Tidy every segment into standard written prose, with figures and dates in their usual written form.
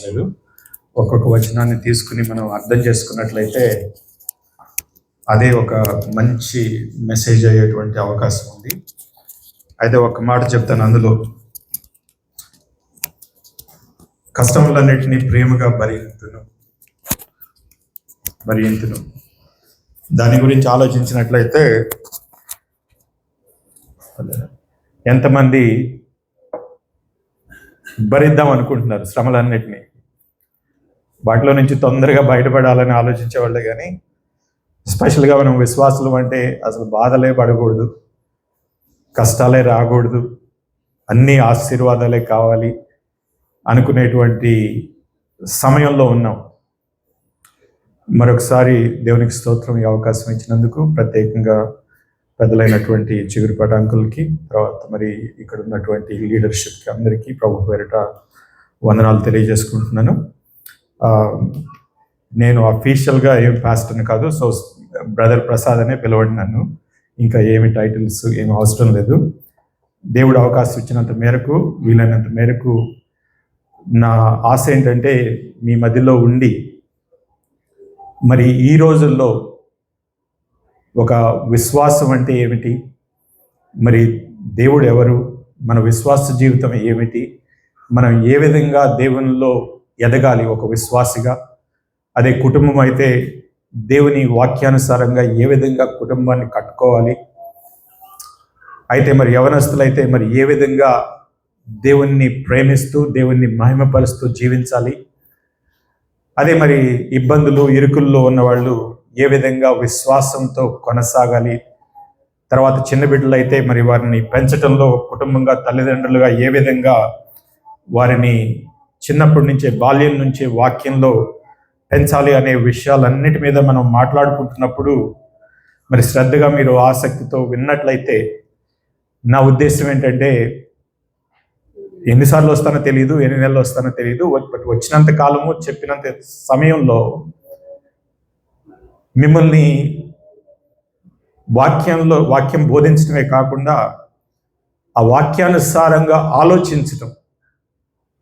రాశారు. ఒక్కొక్క వచనాన్ని తీసుకుని మనం అర్థం చేసుకున్నట్లయితే అదే ఒక మంచి మెసేజ్ అయ్యేటువంటి అవకాశం ఉంది. అయితే ఒక మాట చెప్తాను, అందులో కష్టములన్నిటినీ ప్రేమగా భరింతును. దాని గురించి ఆలోచించినట్లయితే ఎంతమంది భరిద్దాం అనుకుంటున్నారు శ్రమలన్నిటినీ? వాటిలో నుంచి తొందరగా బయటపడాలని ఆలోచించే వాళ్ళే, కానీ స్పెషల్గా మనం విశ్వాసులు అంటే అసలు బాధలే పడకూడదు, కష్టాలే రాకూడదు, అన్నీ ఆశీర్వాదాలే కావాలి అనుకునేటువంటి సమయంలో ఉన్నాం. మరొకసారి దేవునికి స్తోత్రం, ఈ అవకాశం ఇచ్చినందుకు ప్రత్యేకంగా పెద్దలైనటువంటి చిగురుపాటి అంకుల్కి, తర్వాత మరి ఇక్కడ ఉన్నటువంటి లీడర్షిప్కి అందరికీ ప్రభు పేరిట వందనాలు తెలియజేసుకుంటున్నాను. నేను అఫీషియల్గా ఏం పాస్టర్ని కాదు, సో బ్రదర్ ప్రసాద్ అనే పిలవండి నన్ను. ఇంకా ఏమి టైటిల్స్ ఏమి అవసరం లేదు. దేవుడు అవకాశం ఇచ్చినంత మేరకు, వీలైనంత మేరకు నా ఆశ ఏంటంటే మీ మధ్యలో ఉండి మరి ఈ రోజుల్లో ఒక విశ్వాసం అంటే ఏమిటి, మరి దేవుడు ఎవరు, మన విశ్వాస జీవితం ఏమిటి, మనం ఏ విధంగా దేవునిలో ఎదగాలి ఒక విశ్వాసిగా, అదే కుటుంబం అయితే దేవుని వాక్యానుసారంగా ఏ విధంగా కుటుంబాన్ని కట్టుకోవాలి, అయితే మరి యవనస్తులైతే మరి ఏ విధంగా దేవుణ్ణి ప్రేమిస్తూ దేవుణ్ణి మహిమపరుస్తూ జీవించాలి, అదే మరి ఇబ్బందులు ఇరుకుల్లో ఉన్నవాళ్ళు ఏ విధంగా విశ్వాసంతో కొనసాగాలి, తర్వాత చిన్న బిడ్డలు అయితే మరి వారిని పెంచడంలో కుటుంబంగా తల్లిదండ్రులుగా ఏ విధంగా వారిని చిన్నప్పటి నుంచే బాల్యం నుంచే వాక్యంలో పెంచాలి అనే విషయాలన్నిటి మీద మనం మాట్లాడుకుంటున్నప్పుడు మరి శ్రద్ధగా మీరు ఆసక్తితో విన్నట్లయితే నా ఉద్దేశం ఏంటంటే, ఎన్నిసార్లు వస్తానో తెలియదు, ఎన్ని నెలలు వస్తానో తెలియదు, బట్ వచ్చినంత కాలము చెప్పినంత సమయంలో మిమ్మల్ని వాక్యం బోధించడమే కాకుండా ఆ వాక్యానుసారంగా ఆలోచించటం,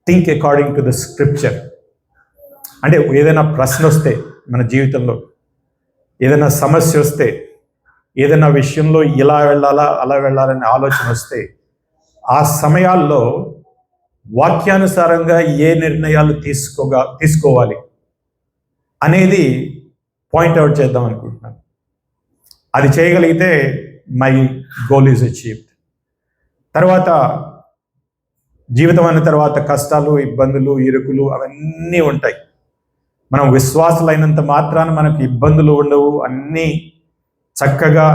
think according to the scripture. అంటే ఏదైనా ప్రశ్న వస్తే మన జీవితంలో, ఏదైనా సమస్య వస్తే, ఏదైనా విషయంలో ఇలా వెళ్ళాలా అలా వెళ్ళాలనే ఆలోచన వస్తే, ఆ సమయాల్లో వాక్యానుసారంగా ఏ నిర్ణయాలు తీసుకోవాలి అనేది పాయింట్అవుట్ చేద్దాం అనుకుంటున్నాను. అది చేయగలిగితే మై గోల్ ఈజ్ అచీవ్డ్. తర్వాత జీవితం అన్న తర్వాత కష్టాలు, ఇబ్బందులు, ఇరుకులు అవన్నీ ఉంటాయి. మనం విశ్వాసులైనంత మాత్రాన మనకు ఇబ్బందులు ఉండవు, అన్నీ చక్కగా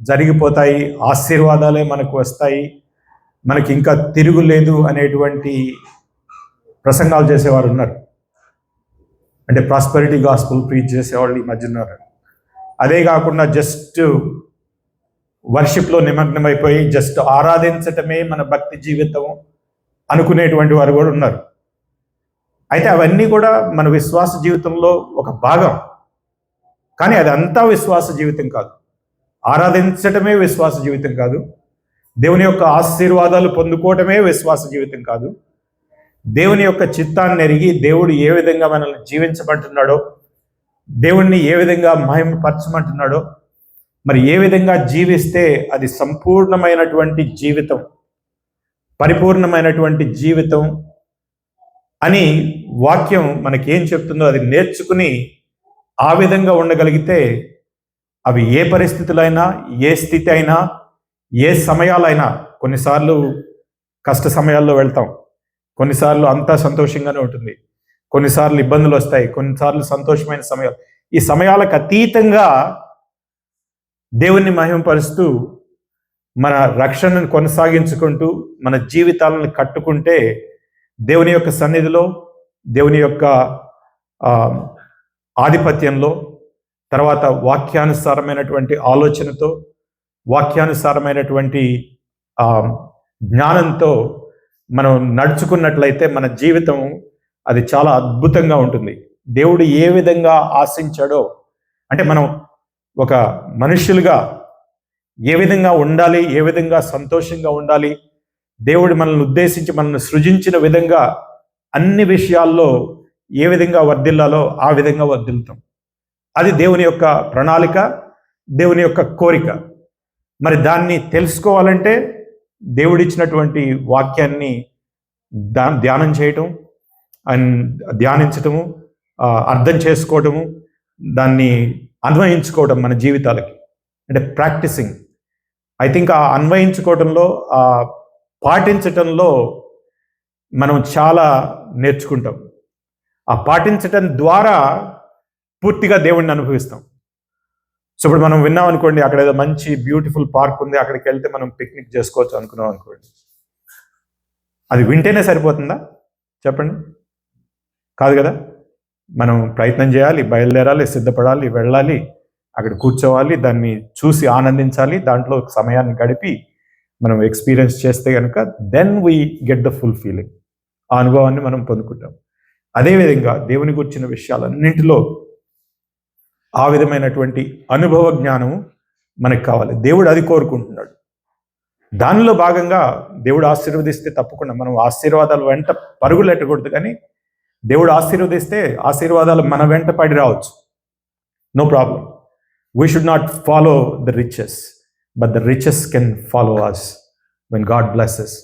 జరిగిపోతాయి, ఆశీర్వాదాలే మనకు వస్తాయి, మనకి ఇంకా తిరుగులేదు అనేటువంటి ప్రసంగాలు చేసేవారు ఉన్నారు. అంటే ప్రాస్పెరిటీ గాస్పుల్ ప్రీచ్ చేసేవాళ్ళు ఈ మధ్య ఉన్నారు. అదే కాకుండా జస్ట్ వర్షిప్లో నిమగ్నమైపోయి జస్ట్ ఆరాధించటమే మన భక్తి జీవితం అనుకునేటువంటి వారు కూడా ఉన్నారు. అయితే అవన్నీ కూడా మన విశ్వాస జీవితంలో ఒక భాగం, కానీ అదంతా విశ్వాస జీవితం కాదు. ఆరాధించటమే విశ్వాస జీవితం కాదు. దేవుని యొక్క ఆశీర్వాదాలు పొందుకోవటమే విశ్వాస జీవితం కాదు. దేవుని యొక్క చిత్తాన్ని ఎరిగి దేవుడు ఏ విధంగా మనల్ని జీవించమంటున్నాడో, దేవుణ్ణి ఏ విధంగా మహిమపరచమంటున్నాడో, మరి ఏ విధంగా జీవిస్తే అది సంపూర్ణమైనటువంటి జీవితం, పరిపూర్ణమైనటువంటి జీవితం అని వాక్యం మనకేం చెప్తుందో అది నేర్చుకుని ఆ విధంగా ఉండగలిగితే అవి ఏ పరిస్థితులైనా, ఏ స్థితి అయినా, ఏ సమయాలైనా, కొన్నిసార్లు కష్ట సమయాల్లో వెళ్తాం, కొన్నిసార్లు అంతా సంతోషంగానే ఉంటుంది, కొన్నిసార్లు ఇబ్బందులు వస్తాయి, కొన్నిసార్లు సంతోషమైన సమయాలు. ఈ సమయాలకు అతీతంగా దేవుణ్ణి మహిమపరుస్తూ మన రక్షణను కొనసాగించుకుంటూ మన జీవితాలను కట్టుకుంటే దేవుని యొక్క సన్నిధిలో, దేవుని యొక్క ఆధిపత్యంలో, తర్వాత వాక్యానుసారమైనటువంటి ఆలోచనతో, వాక్యానుసారమైనటువంటి జ్ఞానంతో మనం నడుచుకున్నట్లయితే మన జీవితం అది చాలా అద్భుతంగా ఉంటుంది. దేవుడు ఏ విధంగా ఆశించాడో, అంటే మనం ఒక మనుషులుగా ఏ విధంగా ఉండాలి, ఏ విధంగా సంతోషంగా ఉండాలి, దేవుడు మనల్ని ఉద్దేశించి మనల్ని సృజించిన విధంగా అన్ని విషయాల్లో ఏ విధంగా వర్ధిల్లాలో ఆ విధంగా వర్ధిల్లుతాం. అది దేవుని యొక్క ప్రణాళిక, దేవుని యొక్క కోరిక. మరి దాన్ని తెలుసుకోవాలంటే దేవుడిచ్చినటువంటి వాక్యాన్ని ధ్యానం చేయటం అండ్ ధ్యానించటము, అర్థం చేసుకోవటము, దాన్ని అన్వయించుకోవడం మన జీవితాలకి, అంటే ప్రాక్టీసింగ్. ఐ థింక్ ఆ అన్వయించుకోవటంలో, ఆ పాటించటంలో మనం చాలా నేర్చుకుంటాం. ఆ పాటించటం ద్వారా పూర్తిగా దేవుణ్ణి అనుభవిస్తాం. సో ఇప్పుడు మనం విన్నాం అనుకోండి, అక్కడ ఏదో మంచి బ్యూటిఫుల్ పార్క్ ఉంది, అక్కడికి వెళ్తే మనం పిక్నిక్ చేసుకోవచ్చు అనుకున్నాం అనుకోండి. అది వింటేనే సరిపోతుందా చెప్పండి? కాదు కదా. మనం ప్రయత్నం చేయాలి, బయలుదేరాలి, సిద్ధపడాలి, వెళ్ళాలి, అక్కడ కూర్చోవాలి, దాన్ని చూసి ఆనందించాలి, దాంట్లో సమయాన్ని గడిపి మనం ఎక్స్పీరియన్స్ చేస్తే కనుక then we get the full feeling. ఆ అనుభవాన్ని మనం పొందుకుంటాం. అదేవిధంగా దేవుని గురించిన విషయాలన్నింటిలో ఆ విధమైనటువంటి అనుభవ జ్ఞానము మనకు కావాలి. దేవుడు అది కోరుకుంటున్నాడు. దానిలో భాగంగా దేవుడు ఆశీర్వదిస్తే తప్పకుండా మనం ఆశీర్వాదాలు వెంట పరుగులెట్టకూడదు, కానీ దేవుడు ఆశీర్వదిస్తే ఆశీర్వాదాలు మన వెంట పడి రావచ్చు. No problem. We should not follow the riches, but the riches can follow us when God blesses.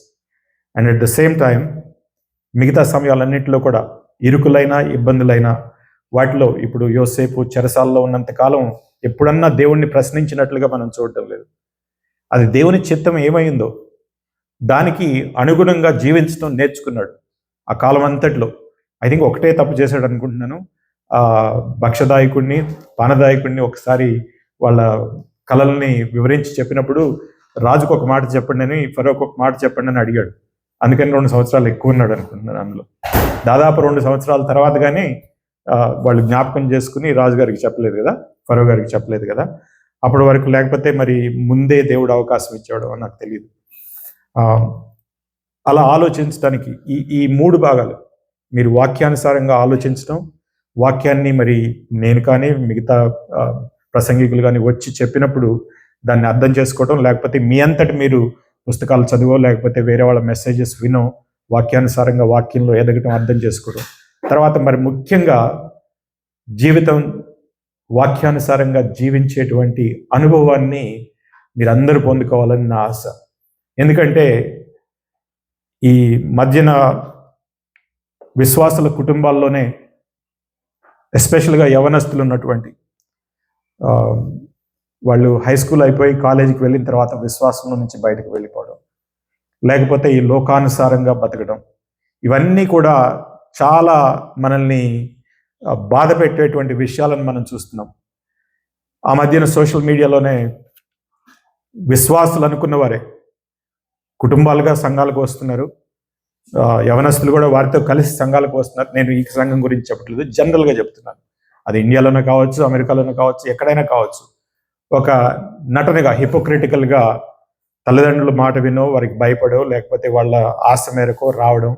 And at the same time మిగతా సమయాలన్నింటిలో కూడా ఇరుకులైన ఇబ్బందులైన వాటిలో, ఇప్పుడు యోసేపు చెరసాలలో ఉన్నంత కాలం ఎప్పుడన్నా దేవుణ్ణి ప్రశ్నించినట్లుగా మనం చూడటం లేదు. అది దేవుని చిత్తం ఏమైందో దానికి అనుగుణంగా జీవించడం నేర్చుకున్నాడు ఆ కాలం అంతట్లో. ఐ థింక్ ఒకటే తప్పు చేశాడు అనుకుంటున్నాను. భక్షదాయకుడిని, పానదాయకుడిని ఒకసారి వాళ్ళ కళల్ని వివరించి చెప్పినప్పుడు రాజుకు ఒక మాట చెప్పండి అని, ఫరోకు ఒక మాట చెప్పండి అని అడిగాడు. అందుకని 2 సంవత్సరాలు ఎక్కువ ఉన్నాడు అనుకుంటున్నాను అందులో. దాదాపు 2 సంవత్సరాల తర్వాత కానీ వాళ్ళు జ్ఞాపకం చేసుకుని రాజుగారికి చెప్పలేదు కదా, ఫరో గారికి చెప్పలేదు కదా. అప్పటి వరకు లేకపోతే మరి ముందే దేవుడు అవకాశం ఇచ్చాడు అని నాకు తెలియదు. అలా ఆలోచించడానికి ఈ 3 భాగాలు, మీరు వాక్యానుసారంగా ఆలోచించడం, వాక్యాన్ని మరి నేను కానీ మిగతా ప్రసంగికులు కానీ వచ్చి చెప్పినప్పుడు దాన్ని అర్థం చేసుకోవటం, లేకపోతే మీ అంతటి మీరు పుస్తకాలు చదువో లేకపోతే వేరే వాళ్ళ మెసేజెస్ వినో వాక్యానుసారంగా వాక్యంలో ఎదగటం, అర్థం చేసుకోవడం. తర్వాత మరి ముఖ్యంగా జీవితం వాక్యానుసారంగా జీవించేటువంటి అనుభవాన్ని మీరందరూ పొందుకోవాలని నా ఆశ. ఎందుకంటే ఈ మధ్యన విశ్వాసుల కుటుంబాల్లోనే ఎస్పెషల్గా యవనస్తులు ఉన్నటువంటి వాళ్ళు హై స్కూల్ అయిపోయి కాలేజీకి వెళ్ళిన తర్వాత విశ్వాసంలో నుంచి బయటకు వెళ్ళిపోవడం, లేకపోతే ఈ లోకానుసారంగా బతకడం, ఇవన్నీ కూడా చాలా మనల్ని బాధ పెట్టేటువంటి విషయాలను మనం చూస్తున్నాం. ఆ మధ్యన సోషల్ మీడియాలోనే విశ్వాసులు అనుకున్న వారే కుటుంబాలుగా సంఘాలకు వస్తున్నారు, యవనస్తులు కూడా వారితో కలిసి సంఘాలకు వస్తున్నారు. నేను ఈ సంఘం గురించి చెప్పట్లేదు, జనరల్గా చెప్తున్నాను. అది ఇండియాలోనే కావచ్చు, అమెరికాలోనే కావచ్చు, ఎక్కడైనా కావచ్చు. ఒక నటనగా, హిపోక్రిటికల్గా తల్లిదండ్రుల మాట వినో, వారికి భయపడో, లేకపోతే వాళ్ళ ఆశ మేరకో రావడం.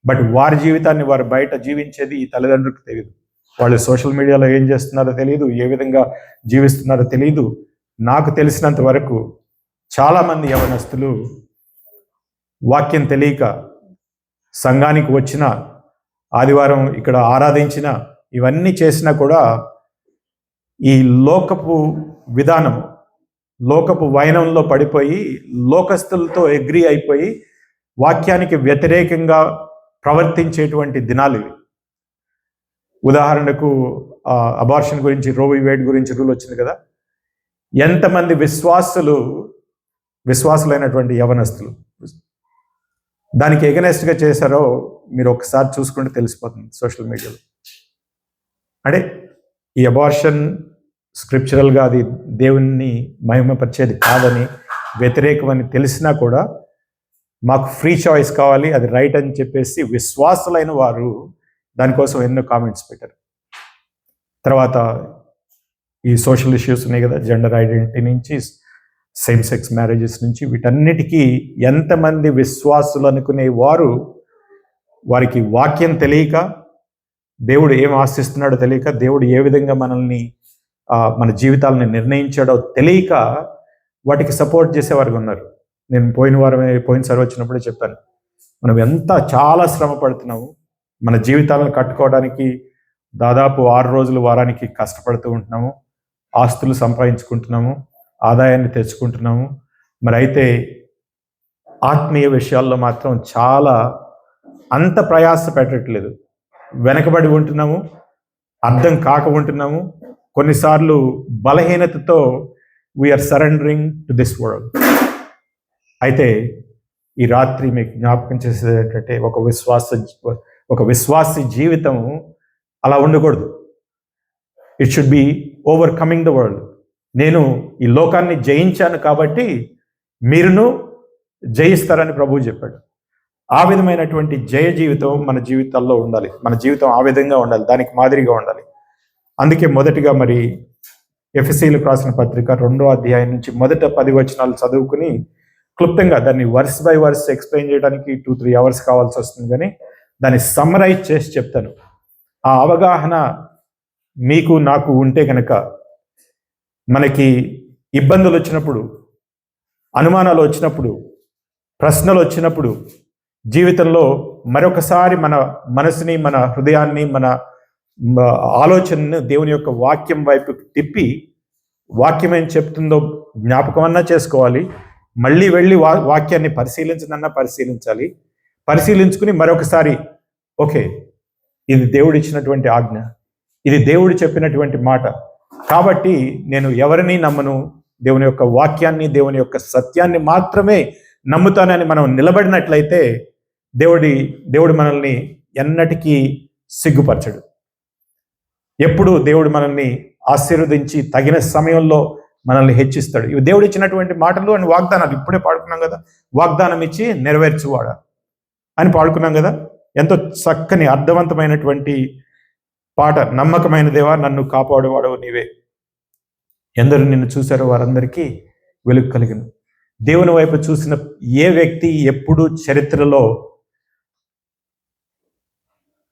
బట్ వారి జీవితాన్ని వారు బయట జీవించేది ఈ తల్లిదండ్రులకు తెలియదు. వాళ్ళు సోషల్ మీడియాలో ఏం చేస్తున్నారో తెలియదు, ఏ విధంగా జీవిస్తున్నారో తెలియదు. నాకు తెలిసినంత వరకు చాలామంది యవనస్తులు వాక్యం తెలియక సంఘానికి వచ్చిన, ఆదివారం ఇక్కడ ఆరాధించిన, ఇవన్నీ చేసినా కూడా ఈ లోకపు విధానం, లోకపు వైనంలో పడిపోయి లోకస్తులతో అగ్రీ అయిపోయి వాక్యానికి వ్యతిరేకంగా ప్రవర్తించేటువంటి దినాలు ఇవి. ఉదాహరణకు అబార్షన్ గురించి, రో వి వేడ్ గురించి రూల్ వచ్చింది కదా. ఎంతమంది విశ్వాసులైనటువంటి యవనస్తులు దానికి ఎగనెస్ట్గా చేశారో మీరు ఒకసారి చూసుకుంటే తెలిసిపోతుంది సోషల్ మీడియాలో. అంటే ఈ అబార్షన్ స్క్రిప్చరల్గా అది దేవుణ్ణి మహిమపరిచేది కాదని, వ్యతిరేకమని తెలిసినా కూడా మాకు ఫ్రీ చాయిస్ కావాలి, అది రైట్ అని చెప్పేసి విశ్వాసులైన వారు దానికోసం ఎన్నో కామెంట్స్ పెట్టారు. తర్వాత ఈ సోషల్ ఇష్యూస్ ఉన్నాయి కదా, జెండర్ ఐడెంటిటీ నుంచి సేమ్ సెక్స్ మ్యారేజెస్ నుంచి, వీటన్నిటికీ ఎంతమంది విశ్వాసులు అనుకునే వారు వారికి వాక్యం తెలియక, దేవుడు ఏం ఆశిస్తున్నాడో తెలియక, దేవుడు ఏ విధంగా మనల్ని మన జీవితాలని నిర్ణయించాడో తెలియక వాటికి సపోర్ట్ చేసేవారు ఉన్నారు. నేను పోయినసారి వచ్చినప్పుడే చెప్పాను, మనం ఎంత చాలా శ్రమ పడుతున్నాము, మన జీవితాలను కట్టుకోవడానికి దాదాపు 6 రోజులు వారానికి కష్టపడుతూ ఉంటున్నాము, ఆస్తులు సంపాదించుకుంటున్నాము, ఆదాయాన్ని తెచ్చుకుంటున్నాము. మరి అయితే ఆత్మీయ విషయాల్లో మాత్రం చాలా అంత ప్రయాస పెట్టట్లేదు, వెనకబడి ఉంటున్నాము, అర్థం కాక ఉంటున్నాము. కొన్నిసార్లు బలహీనతతో we're surrendering to this world. అయితే ఈ రాత్రి మీకు జ్ఞాపకం చేసేది ఏంటంటే, ఒక విశ్వాసి జీవితం అలా ఉండకూడదు. It should be overcoming the world. నేను ఈ లోకాన్ని జయించాను కాబట్టి మీరును జయిస్తారని ప్రభువు చెప్పాడు. ఆ విధమైనటువంటి జయ జీవితం మన జీవితాల్లో ఉండాలి. మన జీవితం ఆ విధంగా ఉండాలి, దానికి మాదిరిగా ఉండాలి. అందుకే మొదటిగా మరి ఎఫెసీయులకు రాసిన పత్రిక 2వ అధ్యాయం నుంచి మొదట 10 వచనాలు చదువుకుని క్లుప్తంగా దాన్ని వర్స్ బై వర్స్ ఎక్స్ప్లెయిన్ చేయడానికి 2-3 అవర్స్ కావాల్సి వస్తుంది, కానీ దాన్ని సమ్మరైజ్ చేసి చెప్తాను. ఆ అవగాహన మీకు నాకు ఉంటే కనుక మనకి ఇబ్బందులు వచ్చినప్పుడు, అనుమానాలు వచ్చినప్పుడు, ప్రశ్నలు వచ్చినప్పుడు, జీవితంలో మరొకసారి మన మనసుని, మన హృదయాన్ని, మన ఆలోచనను దేవుని యొక్క వాక్యం వైపు తిప్పి, వాక్యం ఏం చెప్తుందో జ్ఞాపకమన్నా చేసుకోవాలి, మళ్ళీ వెళ్ళి వాక్యాన్ని పరిశీలించనన్నా పరిశీలించాలి. పరిశీలించుకుని మరొకసారి ఓకే, ఇది దేవుడు ఇచ్చినటువంటి ఆజ్ఞ, ఇది దేవుడు చెప్పినటువంటి మాట, కాబట్టి నేను ఎవరిని నమ్మను, దేవుని యొక్క వాక్యాన్ని, దేవుని యొక్క సత్యాన్ని మాత్రమే నమ్ముతానని మనం నిలబడినట్లయితే దేవుడు మనల్ని ఎన్నటికీ సిగ్గుపరచడు. ఎప్పుడు దేవుడు మనల్ని ఆశీర్వదించి తగిన సమయంలో మనల్ని హెచ్చిస్తాడు. ఇవి దేవుడు ఇచ్చినటువంటి మాటలు అని వాగ్దానాలు ఇప్పుడే పాడుకున్నాం కదా, వాగ్దానం ఇచ్చి నెరవేర్చువాడా అని పాడుకున్నాం కదా. ఎంతో చక్కని అర్థవంతమైనటువంటి పాట. నమ్మకమైన దేవా, నన్ను కాపాడువాడవు నీవే, ఎందరు నిన్ను చూశారో వారందరికీ వెలుగు కలిగిన. దేవుని వైపు చూసిన ఏ వ్యక్తి ఎప్పుడు చరిత్రలో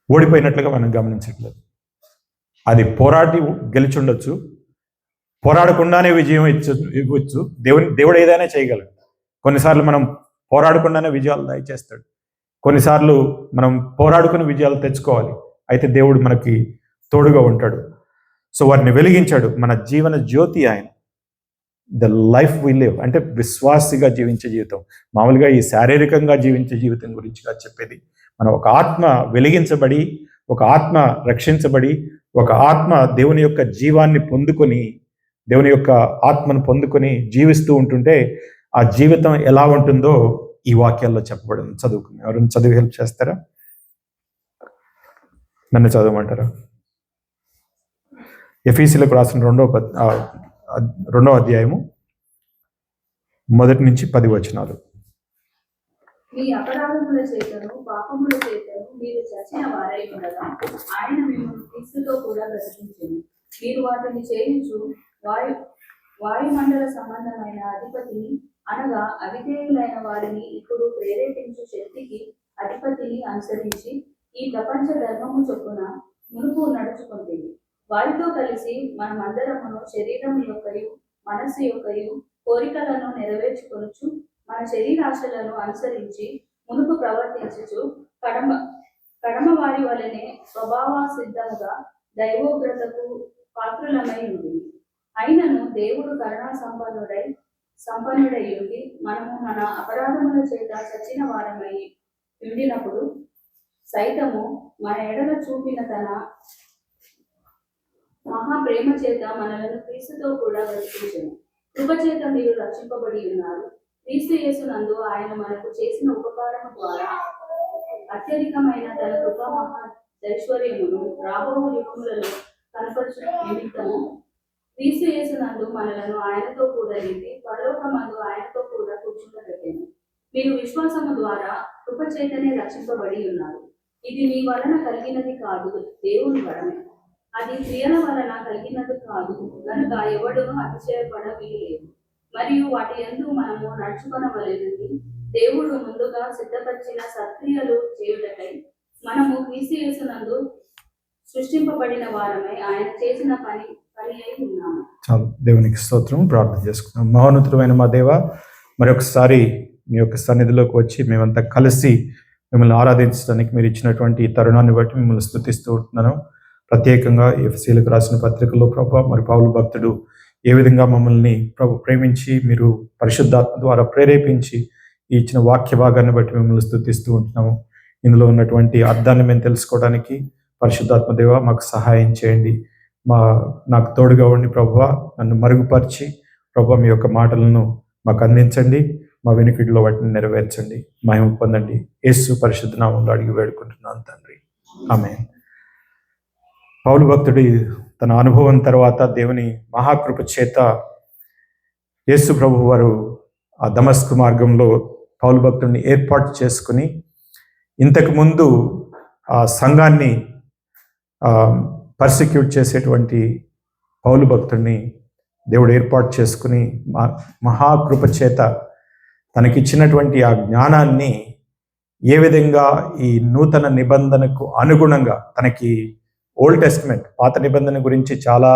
ఓడిపోయినట్లుగా మనం గమనించట్లేదు. అది పోరాడి గెలిచుండొచ్చు, పోరాడకుండానే విజయం ఇవ్వచ్చు. దేవుడు ఏదైనా చేయగలడు. కొన్నిసార్లు మనం పోరాడకుండానే విజయాలు దయచేస్తాడు, కొన్నిసార్లు మనం పోరాడుకుని విజయాలు తెచ్చుకోవాలి. అయితే దేవుడు మనకి తోడుగా ఉంటాడు. సో వారిని వెలిగించాడు. మన జీవన జ్యోతి ఆయన. ద లైఫ్ వి లివ్ అంటే విశ్వాసిగా జీవించే జీవితం, మామూలుగా ఈ శారీరకంగా జీవించే జీవితం గురించిగా చెప్పేది. మనం ఒక ఆత్మ వెలిగించబడి, ఒక ఆత్మ రక్షించబడి, ఒక ఆత్మ దేవుని యొక్క జీవాన్ని పొందుకొని, దేవుని యొక్క ఆత్మను పొందుకొని జీవిస్తూ ఉంటుంటే ఆ జీవితం ఎలా ఉంటుందో ఈ వాక్యాల్లో చెప్పబడింది. చదువుకుని ఎవరైనా చదివి హెల్ప్ చేస్తారా? నన్ను చదవమంటారా? ఎఫెసీయులకు రాసిన 2వ అధ్యాయము 1 నుంచి 10 వచనాలు. మీ అపరాధముల చేతను పాపముల చేతను మీరు చచ్చిన వారై ఉండగా ఆయన మిమ్మల్ని క్రీస్తుతో కూడా బ్రతికించెను. మీరు వాటిని చేయించు వాయుమండల సంబంధమైన అధిపతిని, అనగా అవిధేయులైన వారిని ఇప్పుడు ప్రేరేపించు శక్తికి అధిపతిని అనుసరించి ఈ ప్రపంచ ధర్మము చొప్పున మునుపు నడుచుకుంటుంది. వారితో కలిసి మనమందరమును శరీరం యొక్కయు మనస్సు యొక్కయు కోరికలను నెరవేర్చుకొనుచు మన శరీరాశలను అనుసరించి మునుపు ప్రవర్తించుచు కడమ వారి వలనే స్వభావ సిద్ధముగా దైవోగ్రతకు పాత్రులమై ఉంది. అయినను దేవుడు కరుణా సంపన్నుడై ఉండి మనము మన అపరాధముల చేత చచ్చిన వారమై ఉండినప్పుడు సైతము మన ఎడల చూపిన తన మహాప్రేమ చేత మనలను క్రీస్తుతో కూడా బ్రతికించెను. కృపచేత మీరు రక్షింపబడి ఉన్నారు. క్రీస్తు యేసునందు ఆయన మనకు చేసిన ఉపకారము ద్వారా అత్యధికమైన తన కృప మహైశ్వర్యమును రాబో యుగములలో కనపరచు నిమిత్తము క్రీస్తు యేసునందు మనలను ఆయనతో కూడా నింపి పరలోకమందు ఆయనతో కూడా కూర్చుండబెట్టెను. మీరు విశ్వాసము ద్వారా కృపచేతనే రక్షింపబడి ఉన్నారు. ఇది మీ వలన కలిగినది కాదు, దేవుని వరమే. అది క్రియల వలన కలిగినది కాదు కనుక ఎవడును అతిశయపడ వీలేదు. మరియు వాటి యందు మనము నడుచుకొనవలెనని దేవుడు ముందుగా సిద్ధపరిచిన సత్క్రియలు చేయుటకై మనము క్రీస్తు యేసునందు సృష్టింపబడిన వారమై ఆయన చేసిన పని అయి ఉన్నాము. చాలు, దేవునికి స్తోత్రం. ప్రార్థన చేసుకుందాం. మహోన్నతుడైన మా దేవ, మరొకసారి మీ యొక్క సన్నిధిలోకి వచ్చి మేమంతా కలిసి మిమ్మల్ని ఆరాధించడానికి మీరు ఇచ్చినటువంటి ఈ తరుణాన్ని బట్టి మిమ్మల్ని స్తుతిస్తూ ఉంటున్నాను. ప్రత్యేకంగా ఎఫెసీయులకు రాసిన పత్రికలో ప్రభు మరి పౌలు భక్తుడు ఏ విధంగా మమ్మల్ని ప్రభు ప్రేమించి మీరు పరిశుద్ధాత్మ ద్వారా ప్రేరేపించి ఈ ఇచ్చిన వాక్య భాగాన్ని బట్టి మిమ్మల్ని స్తుతిస్తూ ఉంటున్నాము. ఇందులో ఉన్నటువంటి అర్థాన్ని మేము తెలుసుకోవడానికి పరిశుద్ధాత్మ దేవ మాకు సహాయం చేయండి. నాకు తోడుగా ఉండి ప్రభువా నన్ను మరుగుపరిచి ప్రభువా మీ యొక్క మాటలను మాకు అందించండి. మా వెనుకడిలో వాటిని నెరవేర్చండి. మహిమ పొందండి. యేసు పరిశుద్ధ నామములో అడిగి వేడుకుంటున్నాను తండ్రి. ఆమేన్. పౌలు భక్తుడి తన అనుభవం తర్వాత దేవుని మహాకృప చేత యేసు ప్రభు వారు ఆ దమస్కు మార్గంలో పౌలు భక్తుడిని ఏర్పాటు చేసుకుని ఇంతకుముందు ఆ సంఘాన్ని పర్సిక్యూట్ చేసేటువంటి పౌలు భక్తుడిని దేవుడు ఏర్పాటు చేసుకుని మహాకృప చేత తనకిచ్చినటువంటి ఆ జ్ఞానాన్ని ఏ విధంగా ఈ నూతన నిబంధనకు అనుగుణంగా తనకి ఓల్డ్ టెస్ట్మెంట్ పాత నిబంధన గురించి చాలా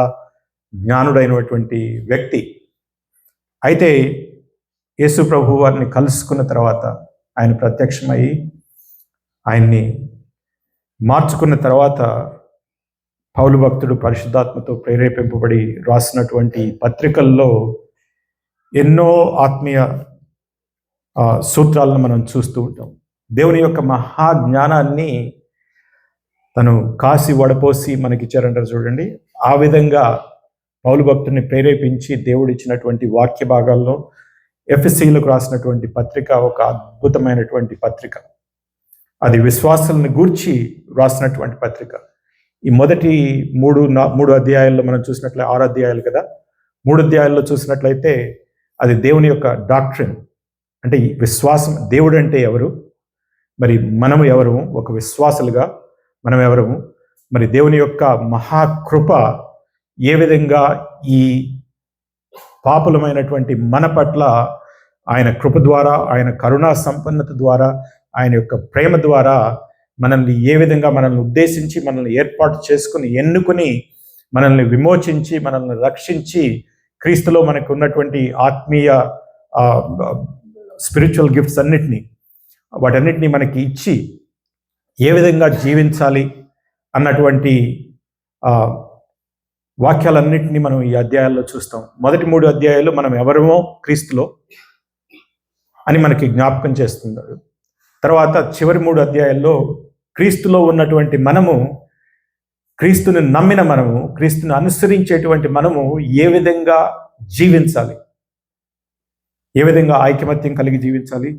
జ్ఞానుడైనటువంటి వ్యక్తి. అయితే యేసు ప్రభు వారిని కలుసుకున్న తర్వాత ఆయన ప్రత్యక్షమై ఆయన్ని మార్చుకున్న తర్వాత పౌలు భక్తుడు పరిశుద్ధాత్మతో ప్రేరేపింపబడి రాసినటువంటి పత్రికల్లో ఎన్నో ఆత్మీయ సూత్రాలను మనం చూస్తూ ఉంటాం. దేవుని యొక్క మహాజ్ఞానాన్ని తను కాసి వడపోసి మనకిచ్చారంటారు చూడండి. ఆ విధంగా పౌలు భక్తుడిని ప్రేరేపించి దేవుడు ఇచ్చినటువంటి వాక్య భాగాల్లో ఎఫెసీయులకు రాసినటువంటి పత్రిక ఒక అద్భుతమైనటువంటి పత్రిక. అది విశ్వాసాలను గూర్చి రాసినటువంటి పత్రిక. ఈ మొదటి మూడు అధ్యాయాల్లో మనం చూసినట్లయితే 6 అధ్యాయాలు కదా, 3 అధ్యాయాల్లో చూసినట్లయితే అది దేవుని యొక్క డాక్ట్రిన్. అంటే ఈ విశ్వాసం, దేవుడు అంటే ఎవరు, మరి మనము ఎవరము, ఒక విశ్వాసులుగా మనం ఎవరము, మరి దేవుని యొక్క మహాకృప ఏ విధంగా ఈ పాపులమైనటువంటి మన పట్ల ఆయన కృప ద్వారా, ఆయన కరుణా సంపన్నత ద్వారా, ఆయన యొక్క ప్రేమ ద్వారా మనల్ని ఏ విధంగా మనల్ని ఉద్దేశించి మనల్ని ఏర్పాటు చేసుకుని ఎన్నుకుని మనల్ని విమోచించి మనల్ని రక్షించి క్రీస్తులో మనకు ఉన్నటువంటి ఆత్మీయ స్పిరిచువల్ గిఫ్ట్స్ వాటన్నిటినీ మనకి ఇచ్చి ఏ విధంగా జీవించాలి అన్నటువంటి వాక్యాలన్నింటినీ మనం ఈ అధ్యాయాల్లో చూస్తాం. మొదటి 3 అధ్యాయాలు మనం ఎవరమో క్రీస్తులో అని మనకి జ్ఞాపకం చేస్తున్నాడు. తర్వాత చివరి 3 అధ్యాయాల్లో క్రీస్తులో ఉన్నటువంటి మనము, క్రీస్తుని నమ్మిన మనము, క్రీస్తుని అనుసరించేటువంటి మనము ఏ విధంగా జీవించాలి, ఏ విధంగా ఐకమత్యం కలిగి జీవించాలి,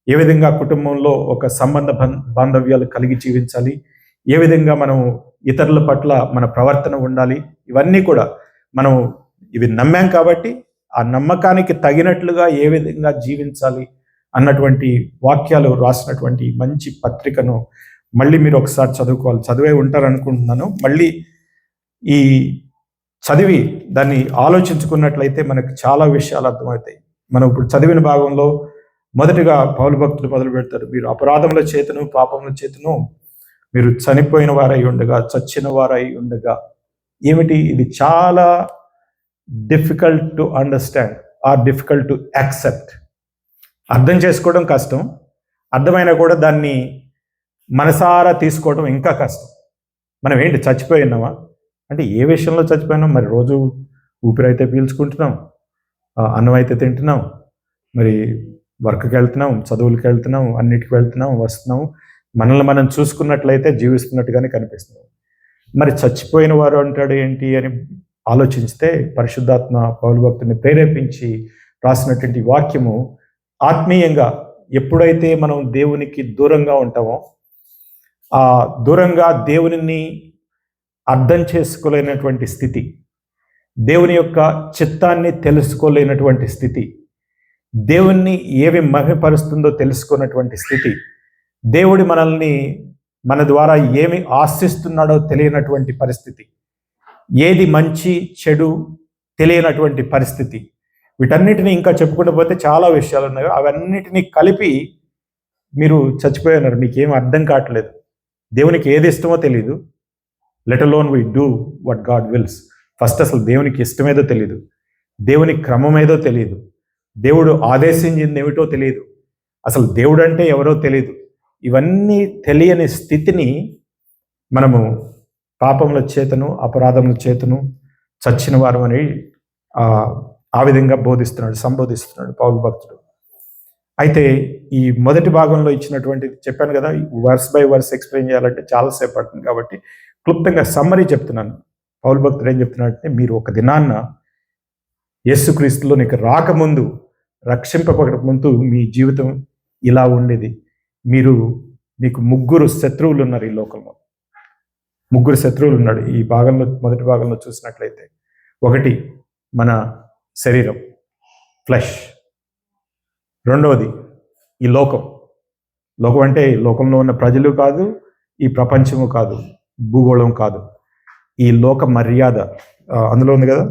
ఏ విధంగా కుటుంబంలో ఒక సంబంధ బాంధవ్యాలు కలిగి జీవించాలి, ఏ విధంగా మనం ఇతరుల పట్ల మన ప్రవర్తన ఉండాలి, ఇవన్నీ కూడా మనం ఇవి నమ్మాం కాబట్టి ఆ నమ్మకానికి తగినట్లుగా ఏ విధంగా జీవించాలి అన్నటువంటి వాక్యాలు రాసినటువంటి మంచి పత్రికను మళ్ళీ మీరు ఒకసారి చదువుకోవాలి. చదివే ఉంటారనుకుంటున్నాను. మళ్ళీ ఈ చదివి దాన్ని ఆలోచించుకున్నట్లయితే మనకు చాలా విషయాలు అర్థమవుతాయి. మనం ఇప్పుడు చదివిన భాగంలో మొదటిగా పౌలు భక్తులు మొదలు పెడతారు, మీరు అపరాధముల చేతను పాపముల చేతను మీరు చనిపోయిన వారై ఉండగా, చచ్చిన వారై ఉండగా. ఏమిటి ఇది? చాలా difficult to understand or difficult to accept. అర్థం చేసుకోవడం కష్టం, అర్థమైనా కూడా దాన్ని మనసారా తీసుకోవడం ఇంకా కష్టం. మనం ఏంటి చచ్చిపోయినామా అంటే ఏ విషయంలో చచ్చిపోయినాం? మరి రోజు ఊపిరైతే పీల్చుకుంటున్నాం, అన్నం అయితే తింటున్నాం, మరి వర్క్కి వెళ్తున్నాం, చదువులకి వెళ్తున్నాం, అన్నిటికి వెళ్తున్నాం, వస్తున్నాం. మనల్ని మనం చూసుకున్నట్లయితే జీవిస్తున్నట్టుగానే కనిపిస్తున్నాం. మరి చచ్చిపోయిన వారు అంటాడు ఏంటి అని ఆలోచిస్తే పరిశుద్ధాత్మ పౌలు భక్తుని ప్రేరేపించి రాసినటువంటి వాక్యము ఆత్మీయంగా ఎప్పుడైతే మనం దేవునికి దూరంగా ఉంటామో, ఆ దూరంగా దేవునిని అర్థం చేసుకోలేనటువంటి స్థితి, దేవుని యొక్క చిత్తాన్ని తెలుసుకోలేనటువంటి స్థితి, దేవుణ్ణి ఏవి మహిమపరుస్తుందో తెలుసుకున్నటువంటి స్థితి, దేవుడి మనల్ని మన ద్వారా ఏమి ఆశిస్తున్నాడో తెలియనటువంటి పరిస్థితి, ఏది మంచి చెడు తెలియనటువంటి పరిస్థితి, వీటన్నిటిని ఇంకా చెప్పుకుంటూ పోతే చాలా విషయాలు ఉన్నాయి. అవన్నిటినీ కలిపి మీరు చచ్చిపోయినారు, మీకేం అర్థం కావట్లేదు, దేవునికి ఏది ఇష్టమో తెలియదు. Let alone we do what God wills. First అసలు దేవునికి ఇష్టమేదో తెలియదు, దేవుని క్రమం ఏదో తెలియదు, దేవుడు ఆదేశించింది ఏమిటో తెలియదు, అసలు దేవుడు అంటే ఎవరో తెలియదు. ఇవన్నీ తెలియని స్థితిని మనము పాపముల చేతను అపరాధముల చేతను చచ్చిన వారు అని ఆ విధంగా సంబోధిస్తున్నాడు పౌలు భక్తుడు. అయితే ఈ మొదటి భాగంలో ఇచ్చినటువంటి చెప్పాను కదా, వర్స్ బై వర్స్ ఎక్స్ప్లెయిన్ చేయాలంటే చాలాసేపు పడుతుంది కాబట్టి క్లుప్తంగా సమ్మరీ చెప్తున్నాను. పౌలు భక్తుడు ఏం చెప్తున్నాడంటే, మీరు ఒక దినాన్న యేసుక్రీస్తులో నీకు రాకముందు, రక్షింపబడక ముందు మీ జీవితం ఇలా ఉండేది. మీకు 3 శత్రువులు ఉన్నారు ఈ లోకంలో. 3 శత్రువులు ఉన్నాడు ఈ భాగంలో. మొదటి భాగంలో చూసినట్లయితే, ఒకటి మన శరీరం, ఫ్లెష్. రెండవది ఈ లోకం అంటే లోకంలో ఉన్న ప్రజలు కాదు, ఈ ప్రపంచము కాదు, భూగోళం కాదు, ఈ లోక మర్యాద అందులో ఉంది కదా.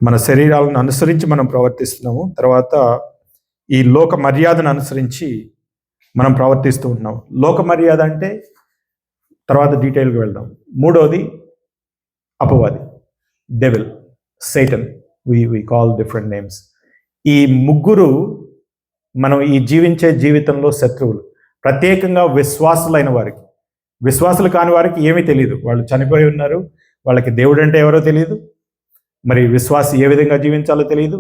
మన శరీరాలను అనుసరించి మనం ప్రవర్తిస్తున్నాము. తర్వాత ఈ లోక మర్యాదను అనుసరించి మనం ప్రవర్తిస్తూ ఉంటున్నాం. లోక మర్యాద అంటే తర్వాత డీటెయిల్గా వెళ్దాం. మూడవది అపవాది, devil, Satan. We call different names. ఈ 3 మనం ఈ జీవించే జీవితంలో శత్రువులు. ప్రత్యేకంగా విశ్వాసులైన వారికి. విశ్వాసులు కాని వారికి ఏమీ తెలియదు. వాళ్ళు చనిపోయి ఉన్నారు, వాళ్ళకి దేవుడు అంటే ఎవరో తెలియదు, మరి విశ్వాసి ఏ విధంగా జీవించాలో తెలియదు,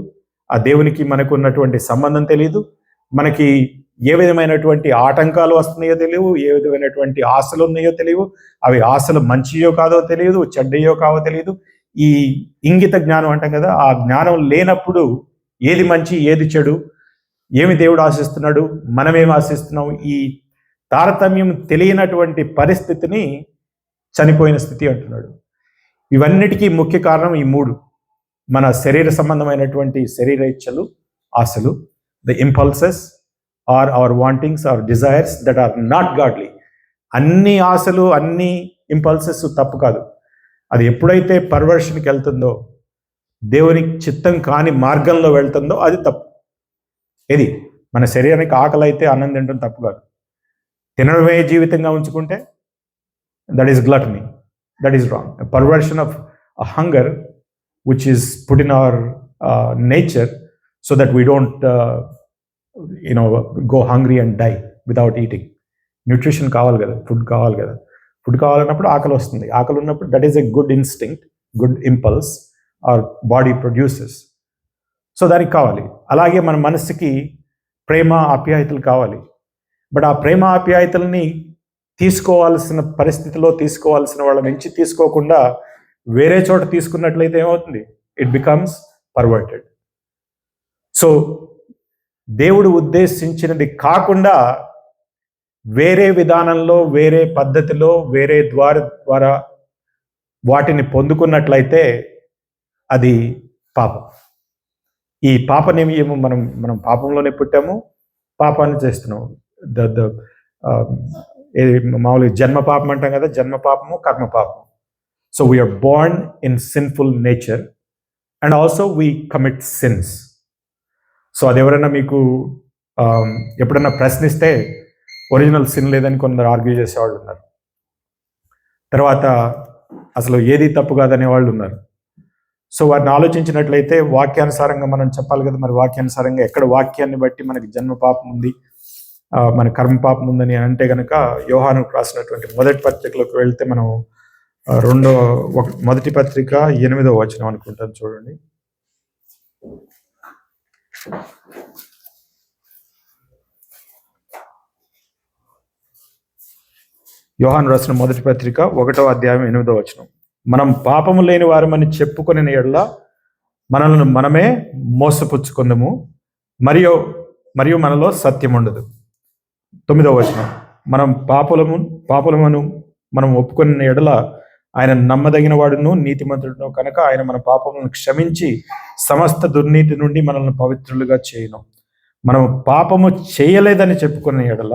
ఆ దేవునికి మనకు ఉన్నటువంటి సంబంధం తెలియదు, మనకి ఏ విధమైనటువంటి ఆటంకాలు వస్తున్నాయో తెలియవు, ఏ విధమైనటువంటి ఆశలు ఉన్నాయో తెలియవు, అవి ఆశలు మంచియో కాదో తెలియదు, చెడ్డయో కావో తెలియదు. ఈ ఇంగిత జ్ఞానం అంటాం కదా, ఆ జ్ఞానం లేనప్పుడు ఏది మంచి ఏది చెడు, ఏమి దేవుడు ఆశిస్తున్నాడు, మనమేమి ఆశిస్తున్నాం, ఈ తారతమ్యం తెలియనటువంటి పరిస్థితిని చనిపోయిన స్థితి అంటున్నాడు. ఇవన్నిటికీ ముఖ్య కారణం ఈ 3. మన శరీర సంబంధమైనటువంటి శరీర ఇచ్చలు, ఆశలు, the impulses or our wantings or desires that are not godly. అన్ని ఆశలు, అన్ని ఇంపల్సెస్ తప్పు కాదు. అది ఎప్పుడైతే పర్వర్షన్కి వెళ్తుందో, దేవునికి చిత్తం కాని మార్గంలో వెళ్తుందో అది తప్పు. ఇది మన శరీరానికి ఆకలి అయితే అన్నం తినడం తప్పు కాదు. తినడమే జీవితంగా ఉంచుకుంటే that is gluttony, that is wrong. Perversion of hunger which is put in our nature so that we don't go hungry and die without eating. Nutrition కావాలి కదా, ఫుడ్ కావాలి కదా. ఫుడ్ కావాలన్నప్పుడు ఆకలి వస్తుంది. ఆకలి ఉన్నప్పుడు that is a good instinct, good impulse our body produces. So దానికి కావాలి. అలాగే మన మనసుకి ప్రేమ ఆప్యాయతలు కావాలి. బట్ ఆ ప్రేమ ఆప్యాయతల్ని తీసుకోవాల్సిన పరిస్థితిలో తీసుకోవాల్సిన వాళ్ళ నుంచి తీసుకోకుండా వేరే చోట తీసుకున్నట్లయితే ఏమవుతుంది? It becomes perverted. సో దేవుడు ఉద్దేశించినది కాకుండా వేరే విధానంలో, వేరే పద్ధతిలో, వేరే ద్వారా వాటిని పొందుకున్నట్లయితే అది పాపం. ఈ పాపనేమి మనం పాపంలోనే పుట్టాము, పాపాన్ని చేస్తున్నాము. మామూలుగా జన్మ పాపం అంటాం కదా, జన్మ పాపము, కర్మ పాపం. So we are born in sinful nature and also we commit sins. So అది ఎవరైనా మీకు ఎప్పుడన్నా ప్రశ్నిస్తే ఒరిజినల్ సిన్ లేదని కొందరు ఆర్గ్యూ చేసేవాళ్ళు ఉన్నారు. తర్వాత అసలు ఏది తప్పు కాదనే వాళ్ళు ఉన్నారు. సో వారిని ఆలోచించినట్లయితే వాక్యానుసారంగా మనం చెప్పాలి కదా. మరి వాక్యానుసారంగా ఎక్కడ వాక్యాన్ని బట్టి మనకి జన్మ పాపం ఉంది, మన కర్మ పాపం ఉందని అంటే కనుక యోహాను రాసినటువంటి మొదటి పత్రికలోకి వెళ్తే మనం మొదటి పత్రిక 8వ వచనం అనుకుంటాను, చూడండి. యోహాను రాసిన మొదటి పత్రిక 1వ అధ్యాయం 8వ వచనం. మనం పాపము లేని వారమని చెప్పుకొని ఎడల మనల్ని మనమే మోసపుచ్చుకుందాము, మరియు మనలో సత్యం ఉండదు. 9వ వచనం. మనం పాపులమను మనం ఒప్పుకున్న ఎడల ఆయన నమ్మదగిన వాడును నీతిమంతుడును కనుక ఆయన మన పాపములను క్షమించి సమస్త దుర్నీతి నుండి మనల్ని పవిత్రులుగా చేయను. మనం పాపము చేయలేదని చెప్పుకున్న ఎడల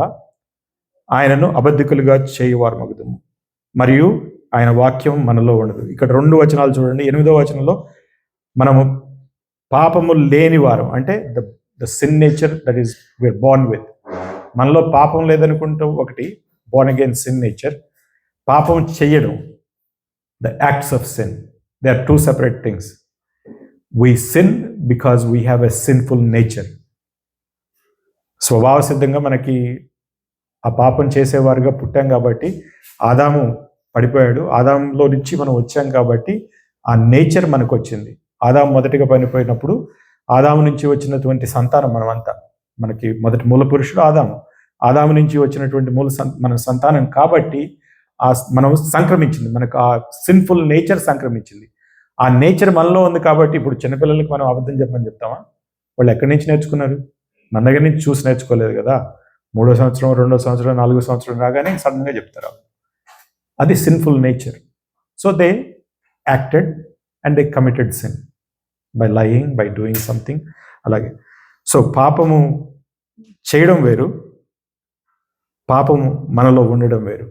ఆయనను అబద్ధికులుగా చేయువారు మగుదుము, మరియు ఆయన వాక్యం మనలో ఉండదు. ఇక్కడ 2 వచనాలు చూడండి. 8వ వచనంలో మనము పాపము లేని వారు అంటే the sin nature that is we are born with. మనలో పాపం లేదనుకుంటూ ఒకటి, బోర్న్ అగైన్ సిన్ నేచర్. పాపం చెయ్యడం, the acts of sin, they are 2 separate things. We sin because we have a sinful nature. స్వభావ సిద్ధంగా మనకి ఆ పాపం చేసేవారుగా పుట్టాం కాబట్టి, ఆదాము పడిపోయాడు, ఆదాంలో నుంచి మనం వచ్చాం కాబట్టి ఆ నేచర్ మనకు వచ్చింది. ఆదాము మొదటిగా పడిపోయినప్పుడు ఆదాము నుంచి వచ్చినటువంటి సంతానం మనమంతా. మనకి మొదటి మూల పురుషుడు ఆదాము నుంచి వచ్చినటువంటి మన సంతానం కాబట్టి మనం సంక్రమించింది, మనకు ఆ సిన్ఫుల్ నేచర్ సంక్రమించింది. ఆ నేచర్ మనలో ఉంది కాబట్టి ఇప్పుడు చిన్నపిల్లలకి మనం అబద్ధం చెప్పమని చెప్తామా? వాళ్ళు ఎక్కడి నుంచి నేర్చుకున్నారు? మన దగ్గర నుంచి చూసి నేర్చుకోలేదు కదా. 3వ సంవత్సరం, 2వ సంవత్సరం, 4వ సంవత్సరం రాగానే సడన్గా చెప్తారు. అది sinful nature. So they acted and they committed sin by lying, by doing something. అలాగే సో పాపము చేయడం వేరు, పాపము మనలో ఉండడం వేరు.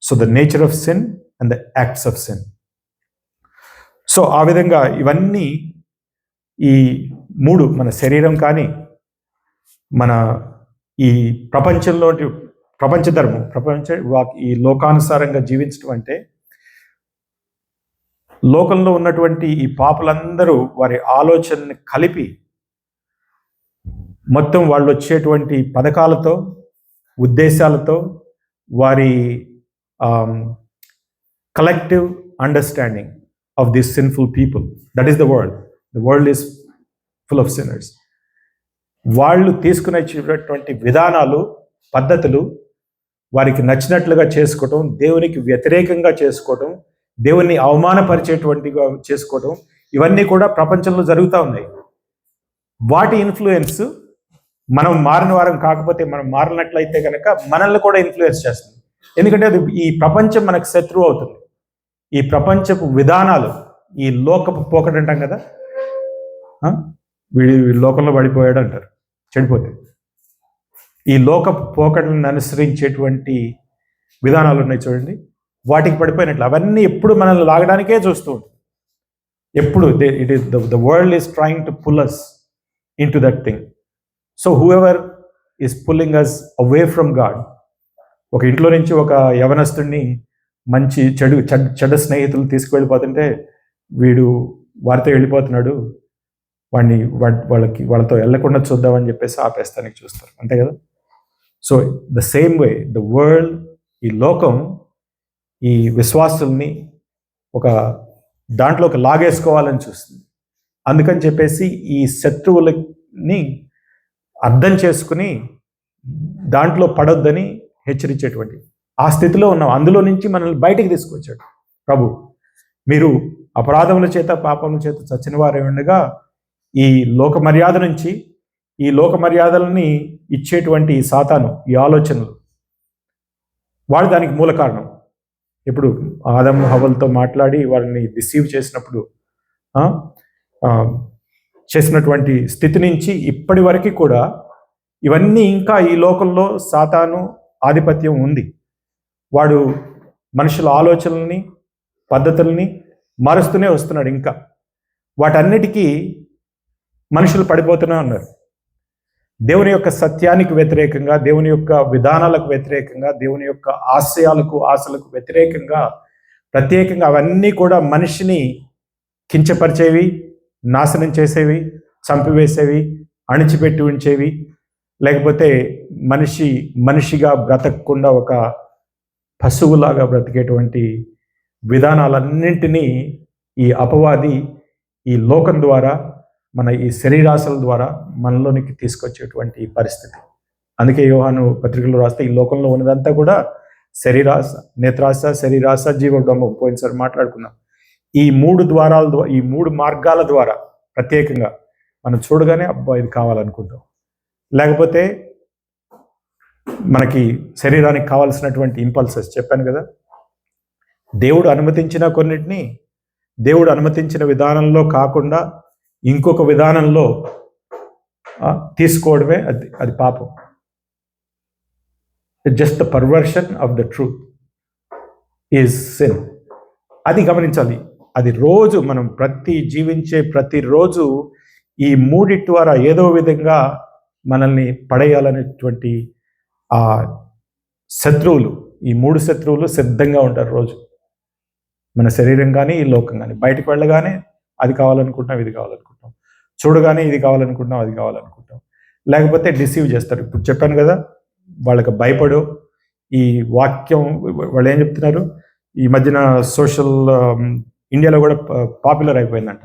So the nature of sin and the acts of sin. So ఆ విధంగా ఇవన్నీ ఈ 3 మన శరీరం కానీ, మన ఈ ప్రపంచ ధర్మం, ఈ లోకానుసారంగా జీవించడం అంటే లోకంలో ఉన్నటువంటి ఈ పాపులందరూ వారి ఆలోచనని కలిపి మొత్తం వాళ్ళు వచ్చేటువంటి పథకాలతో, ఉద్దేశాలతో, వారి collective understanding of this sinful people, that is the world is full of sinners. వాళ్ళు తీసుకునేటువంటి విధానాలు, పద్ధతులు వారికి నచ్చినట్లుగా చేసుకోవటం, దేవునికి వ్యతిరేకంగా చేసుకోవటం, దేవుణ్ణి అవమానపరిచేటువంటిగా చేసుకోవటం, ఇవన్నీ కూడా ప్రపంచంలో జరుగుతూ ఉన్నాయి. వాటి ఇన్ఫ్లుయెన్స్ మనం మారిన వారం కాకపోతే, మనం మారినట్లయితే కనుక మనల్ని కూడా ఇన్ఫ్లుయెన్స్ చేస్తుంది. ఎందుకంటే అది ఈ ప్రపంచం మనకు శత్రువు అవుతుంది. ఈ ప్రపంచపు విధానాలు, ఈ లోకపు పోకడ అంటాం కదా, వీడి లోకంలో పడిపోయాడు అంటారు, చెడిపోతే. ఈ లోకపు పోకడలను అనుసరించేటువంటి విధానాలు ఉన్నాయి చూడండి, వాటికి పడిపోయినట్లు. అవన్నీ ఎప్పుడు మనల్ని లాగడానికే చూస్తూ ఉంటుంది. ఎప్పుడు it is the world is trying to pull us into that thing. So whoever is pulling us away from God. ఒక ఇంట్లో నుంచి ఒక యవనస్తుడిని మంచి చెడ్డ స్నేహితులు తీసుకువెళ్ళిపోతుంటే వీడు వారితో వెళ్ళిపోతున్నాడు, వాళ్ళతో వెళ్ళకుండా చూద్దామని చెప్పేసి ఆపేస్తానికి చూస్తారు, అంతే కదా. So the same way the world, ఈ లోకం ఈ విశ్వాసుల్ని ఒక దాంట్లోకి లాగేసుకోవాలని చూస్తుంది. అందుకని చెప్పేసి ఈ శత్రువులని అర్థం చేసుకుని దాంట్లో పడొద్దని హెచ్చరించేటువంటి ఆ స్థితిలో ఉన్నాం. అందులో నుంచి మనల్ని బయటికి తీసుకొచ్చాడు ప్రభు. మీరు అపరాధముల చేత, పాపముల చేత చచ్చిన వారే ఉండగా ఈ లోక మర్యాద నుంచి, ఈ లోక మర్యాదలని ఇచ్చేటువంటి సాతాను, ఈ ఆలోచనలు, వాడు దానికి మూల కారణం. ఇప్పుడు ఆదము హవ్వలతో మాట్లాడి వారిని డిసీవ్ చేసినప్పుడు చేసినటువంటి స్థితి నుంచి ఇప్పటి వరకు కూడా ఇవన్నీ ఇంకా ఈ లోకంలో సాతాను ఆధిపత్యం ఉంది. వాడు మనుషుల ఆలోచనల్ని, పద్ధతుల్ని మారుస్తూనే వస్తున్నాడు. ఇంకా వాటన్నిటికీ మనుషులు పడిపోతూనే ఉన్నారు. దేవుని యొక్క సత్యానికి వ్యతిరేకంగా, దేవుని యొక్క విధానాలకు వ్యతిరేకంగా, దేవుని యొక్క ఆశయాలకు, ఆశలకు వ్యతిరేకంగా, ప్రత్యేకంగా అవన్నీ కూడా మనిషిని కించపరిచేవి, నాశనం చేసేవి, చంపివేసేవి, అణిచిపెట్టి ఉంచేవి, లేకపోతే మనిషిగా బ్రతకకుండా ఒక పశువులాగా బ్రతికేటువంటి విధానాలన్నింటినీ ఈ అపవాది ఈ లోకం ద్వారా, మన ఈ శరీరాశల ద్వారా మనలోనికి తీసుకొచ్చేటువంటి పరిస్థితి. అందుకే యోహాను పత్రికలో రాస్తే ఈ లోకంలో ఉన్నదంతా కూడా శరీరాశ, నేత్రాశ, శరీరాశ, జీవబ్రహ్మం. పోయినసారి మాట్లాడుకున్నాం. ఈ 3 ద్వారాల ద్వారా, ఈ 3 మార్గాల ద్వారా ప్రత్యేకంగా మనం చూడగానే అబ్బా ఇది కావాలనుకుంటాం. లేకపోతే మనకి శరీరానికి కావాల్సినటువంటి ఇంపల్సెస్ చెప్పాను కదా, దేవుడు అనుమతించిన కొన్నిటిని దేవుడు అనుమతించిన విధానంలో కాకుండా ఇంకొక విధానంలో తీసుకోవడమే అది పాపం. Just the perversion of the truth is sin. అది గమనించాలి. అది రోజు మనం జీవించే ప్రతిరోజు ఈ 3 ద్వారా ఏదో విధంగా మనల్ని పడేయాలనేటువంటి ఆ శత్రువులు, ఈ 3 శత్రువులు సిద్ధంగా ఉంటారు రోజు. మన శరీరం కానీ, ఈ లోకం కానీ. బయటకు వెళ్ళగానే అది కావాలనుకుంటాం, ఇది కావాలనుకుంటాం, చూడగానే ఇది కావాలనుకుంటాం, అది కావాలనుకుంటాం. లేకపోతే డిసీవ్ చేస్తారు. ఇప్పుడు చెప్పాను కదా, వాళ్ళకి భయపడు ఈ వాక్యం. వాళ్ళు ఏం చెప్తున్నారు, ఈ మధ్యన సోషల్ ఇండియాలో కూడా పాపులర్ అయిపోయిందంట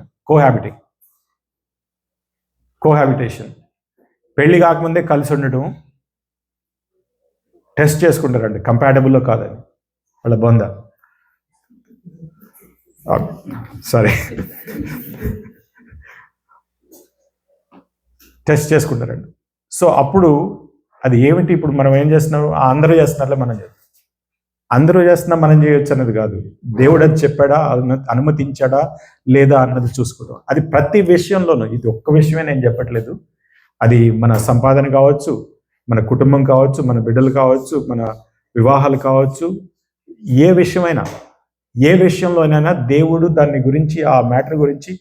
కోహాబిటేషన్. పెళ్లి కాకముందే కలిసి ఉండటం, టెస్ట్ చేసుకుంటారండి కంపాటబుల్లో కాదని వాళ్ళ బొంద. సారీ, టెస్ట్ చేసుకుంటారండి. సో అప్పుడు అది ఏమిటి, ఇప్పుడు మనం ఏం చేస్తున్నాం, అందరూ చేస్తున్నారులే మనం చేస్తాం, అందరూ చేస్తున్నా మనం చేయొచ్చు అన్నది కాదు. దేవుడు అది చెప్పాడా, అనుమతించాడా లేదా అన్నది చూసుకోవడం. అది ప్రతి విషయంలోనూ, ఇది ఒక్క విషయమే నేను చెప్పట్లేదు. అది మన సంపాదన కావచ్చు, మన కుటుంబం కావచ్చు, మన బిడ్డలు కావచ్చు, మన వివాహాలు కావచ్చు, ఏ విషయంలోనైనా దేవుడు దాని గురించి, ఆ మ్యాటర్ గురించి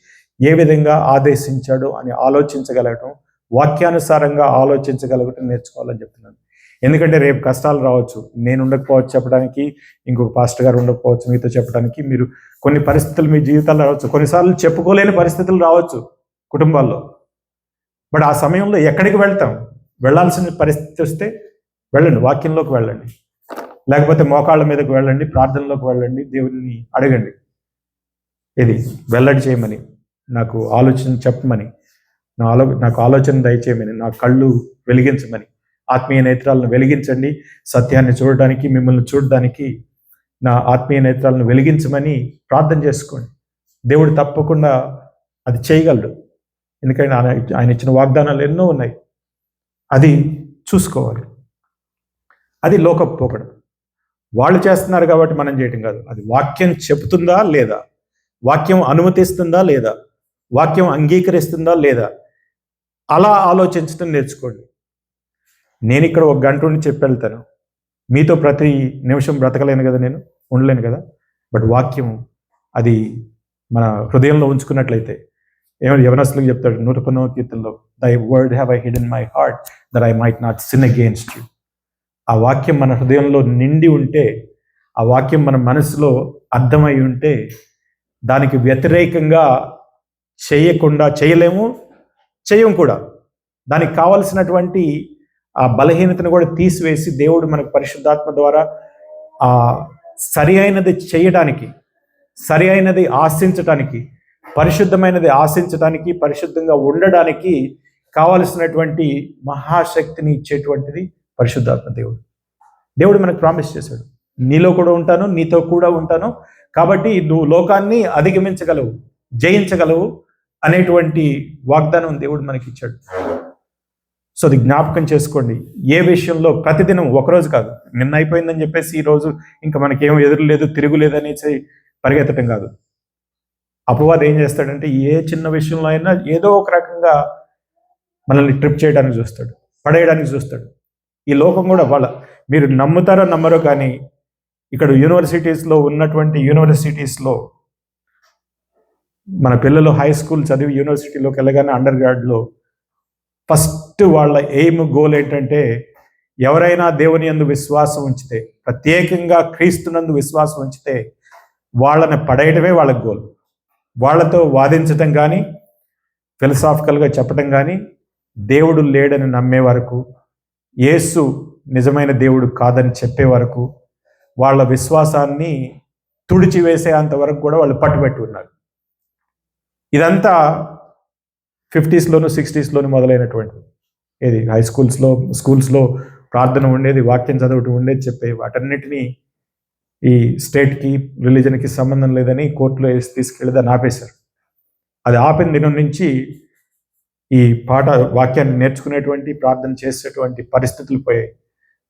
ఏ విధంగా ఆదేశించాడు అని ఆలోచించగలగటం, వాక్యానుసారంగా ఆలోచించగలగటం నేర్చుకోవాలని చెప్తున్నాను. ఎందుకంటే రేపు కష్టాలు రావచ్చు, నేను ఉండకపోవచ్చు చెప్పడానికి, ఇంకొక పాస్టర్ గారు ఉండకపోవచ్చు మీతో చెప్పడానికి. మీరు కొన్ని పరిస్థితులు మీ జీవితాల్లో రావచ్చు, కొన్నిసార్లు చెప్పుకోలేని పరిస్థితులు రావచ్చు కుటుంబాల్లో. బట్ ఆ సమయంలో ఎక్కడికి వెళ్తాం, వెళ్ళాల్సిన పరిస్థితి వస్తే వెళ్ళండి, వాక్యంలోకి వెళ్ళండి, లేకపోతే మోకాళ్ళ మీదకి వెళ్ళండి, ప్రార్థనలోకి వెళ్ళండి, దేవుని అడగండి, ఇది వెల్లడి చేయమని, నాకు ఆలోచన చెప్పమని, నాకు ఆలోచన దయచేయమని, నా కళ్ళు వెలిగించమని, ఆత్మీయ నేత్రాలను వెలిగించండి, సత్యాన్ని చూడడానికి, మిమ్మల్ని చూడడానికి నా ఆత్మీయ నేత్రాలను వెలిగించమని ప్రార్థన చేసుకోండి. దేవుడు తప్పకుండా అది చేయగలడు. ఎందుకంటే ఆయన ఇచ్చిన వాగ్దానాలు ఎన్నో ఉన్నాయి. అది చూసుకోవాలి. అది లోకపు పోకడ. వాళ్ళు చేస్తున్నారు కాబట్టి మనం చేయటం కాదు. అది వాక్యం చెబుతుందా లేదా, వాక్యం అనుమతిస్తుందా లేదా, వాక్యం అంగీకరిస్తుందా లేదా, అలా ఆలోచించడం నేర్చుకోండి. నేను ఇక్కడ 1 గంట ఉండి చెప్పి వెళ్తాను, మీతో ప్రతి నిమిషం బ్రతకలేను కదా, నేను ఉండలేను కదా. బట్ వాక్యం అది మన హృదయంలో ఉంచుకున్నట్లయితే, ఏమైనా యవనస్తులకు చెప్తాడు 119వ కీర్తనలో, దై word have I hidden my heart that I might not sin against you. ఆ వాక్యం మన హృదయంలో నిండి ఉంటే, ఆ వాక్యం మన మనసులో అర్థమై ఉంటే, దానికి వ్యతిరేకంగా చేయలేము, చేయం కూడా. దానికి కావలసినటువంటి ఆ బలహీనతను కూడా తీసివేసి దేవుడు మనకు పరిశుద్ధాత్మ ద్వారా ఆ సరి అయినది చేయడానికి, సరి అయినది ఆశించటానికి, పరిశుద్ధమైనది ఆశించడానికి, పరిశుద్ధంగా ఉండడానికి కావలసినటువంటి మహాశక్తిని ఇచ్చేటువంటిది పరిశుద్ధాత్మ దేవుడు మనకు ప్రామిస్ చేశాడు, నీలో కూడా ఉంటాను, నీతో కూడా ఉంటాను, కాబట్టి నువ్వు లోకాన్ని అధిగమించగలవు, జయించగలవు అనేటువంటి వాగ్దానం దేవుడు మనకి ఇచ్చాడు. సో అది జ్ఞాపకం చేసుకోండి. ఏ విషయంలో ప్రతిదినం, ఒకరోజు కాదు, నిన్న అయిపోయిందని చెప్పేసి ఈరోజు ఇంకా మనకేం ఎదురులేదు, తిరుగులేదు అనేసి పరిగెత్తడం కాదు. అపవాది ఏం చేస్తాడంటే, ఏ చిన్న విషయంలో అయినా ఏదో ఒక రకంగా మనల్ని ట్రిప్ చేయడానికి చూస్తాడు, పడేయడానికి చూస్తాడు. ఈ లోకం కూడా మీరు నమ్ముతారో నమ్మరో కానీ, ఇక్కడ యూనివర్సిటీస్లో మన పిల్లలు హై స్కూల్ చదివి యూనివర్సిటీలోకి వెళ్ళగానే, అండర్ గ్రాడ్లో ఫస్ట్ వాళ్ళ ఎయిమ్, గోల్ ఏంటంటే, ఎవరైనా దేవుని యందు విశ్వాసం ఉంచితే, ప్రత్యేకంగా క్రీస్తునందు విశ్వాసం ఉంచితే వాళ్ళని పడేయటమే వాళ్ళ గోల్. వాళ్ళతో వాదించటం కానీ, ఫిలసాఫికల్గా చెప్పటం కానీ, దేవుడు లేడని నమ్మే వరకు, యేసు నిజమైన దేవుడు కాదని చెప్పే వరకు, వాళ్ళ విశ్వాసాన్ని తుడిచివేసేంత వరకు కూడా వాళ్ళు పట్టుబట్టి ఉన్నారు. ఇదంతా 50s, 60s మొదలైనటువంటిది. ఏది హై స్కూల్స్లో ప్రార్థన ఉండేది, వాక్యం చదవటం ఉండేది, చెప్పే వాటన్నిటినీ ఈ స్టేట్కి, రిలీజన్కి సంబంధం లేదని కోర్టులో వేసి తీసుకెళ్ళి దాన్ని ఆపేశారు. అది ఆపిన దినం నుంచి ఈ వాక్యాన్ని నేర్చుకునేటువంటి, ప్రార్థన చేసేటువంటి పరిస్థితులు పోయాయి.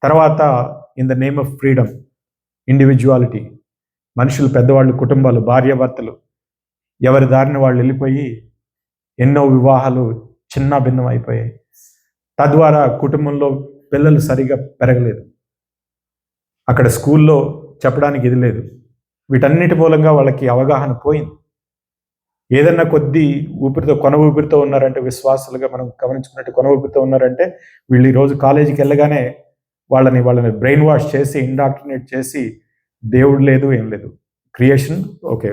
తర్వాత in the name of freedom, individuality, మనుషులు, పెద్దవాళ్ళు, కుటుంబాలు, భార్యాభర్తలు ఎవరి దారిని వాళ్ళు వెళ్ళిపోయి ఎన్నో వివాహాలు చిన్న భిన్నం అయిపోయాయి. తద్వారా కుటుంబంలో పిల్లలు సరిగా పెరగలేదు, అక్కడ స్కూల్లో చెప్పడానికి ఇది లేదు. వీటన్నిటి మూలంగా వాళ్ళకి అవగాహన పోయింది. ఏదన్నా కొద్ది కొన ఊపిరితో ఉన్నారంటే, విశ్వాసాలుగా మనం గమనించుకున్నట్టు కొన ఊపిరితో ఉన్నారంటే, వీళ్ళు ఈరోజు కాలేజీకి వెళ్ళగానే వాళ్ళని బ్రెయిన్ వాష్ చేసి, ఇండాక్ట్రినేట్ చేసి, దేవుడు లేదు, ఏం లేదు, క్రియేషన్ ఓకే.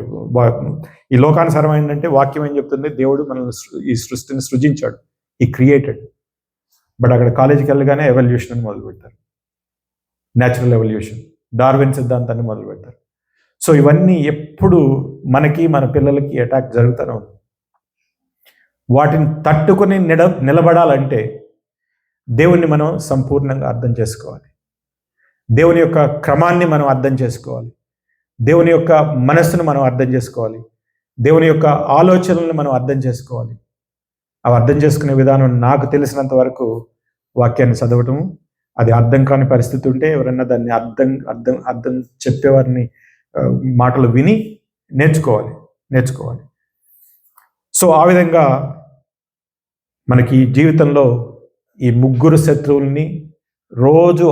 ఈ లోకానుసారం ఏంటంటే వాక్యం ఏం చెప్తుంది, దేవుడు మనల్ని ఈ సృష్టిని సృజించాడు, ఈ క్రియేటెడ్. బట్ అక్కడ కాలేజీకి వెళ్ళగానే ఎవల్యూషన్ అని మొదలు పెడతారు, న్యాచురల్ ఎవల్యూషన్, డార్విన్ సిద్ధాంతాన్ని మొదలు పెడతారు. సో ఇవన్నీ ఎప్పుడు మనకి మన పిల్లలకి అటాక్ జరుగుతూనే ఉంది. వాటిని తట్టుకొని నిలబడాలంటే దేవుణ్ణి మనం సంపూర్ణంగా అర్థం చేసుకోవాలి, దేవుని యొక్క క్రమాన్ని మనం అర్థం చేసుకోవాలి, దేవుని యొక్క మనస్సును మనం అర్థం చేసుకోవాలి, దేవుని యొక్క ఆలోచనలను మనం అర్థం చేసుకోవాలి. అవి అర్థం చేసుకునే విధానం నాకు తెలిసినంత వరకు వాక్యాన్ని చదవటము, అది అర్థం కాని పరిస్థితి ఉంటే ఎవరైనా దాన్ని అర్థం చెప్పేవారిని మాటలు విని నేర్చుకోవాలి. సో ఆ విధంగా మనకి జీవితంలో ఈ ముగ్గురు శత్రువుల్ని రోజు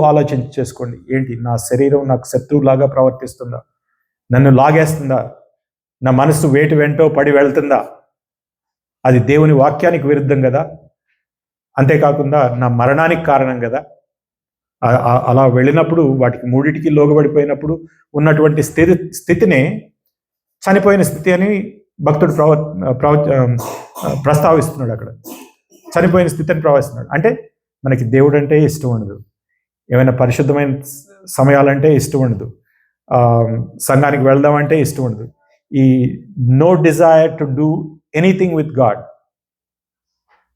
చేసుకోండి. ఏంటి, నా శరీరం నాకు శత్రువులాగా ప్రవర్తిస్తుందా, నన్ను లాగేస్తుందా, నా మనసు వేటి వెంటో పడి వెళ్తుందా, అది దేవుని వాక్యానికి విరుద్ధం కదా, అంతేకాకుండా నా మరణానికి కారణం కదా. అలా వెళ్ళినప్పుడు వాటికి మూడిటికి లోగబడిపోయినప్పుడు ఉన్నటువంటి స్థితినే చనిపోయిన స్థితి అని భక్తుడు ప్రస్తావిస్తున్నాడు. అక్కడ చనిపోయిన స్థితిని ప్రవహిస్తున్నాడు. అంటే మనకి దేవుడు అంటే ఇష్టం ఉండదు, ఏమైనా పరిశుద్ధమైన సమయాలంటే ఇష్టం ఉండదు, సంఘానికి వెళ్దామంటే ఇష్టం ఉండదు. ఈ no desire to do anything with God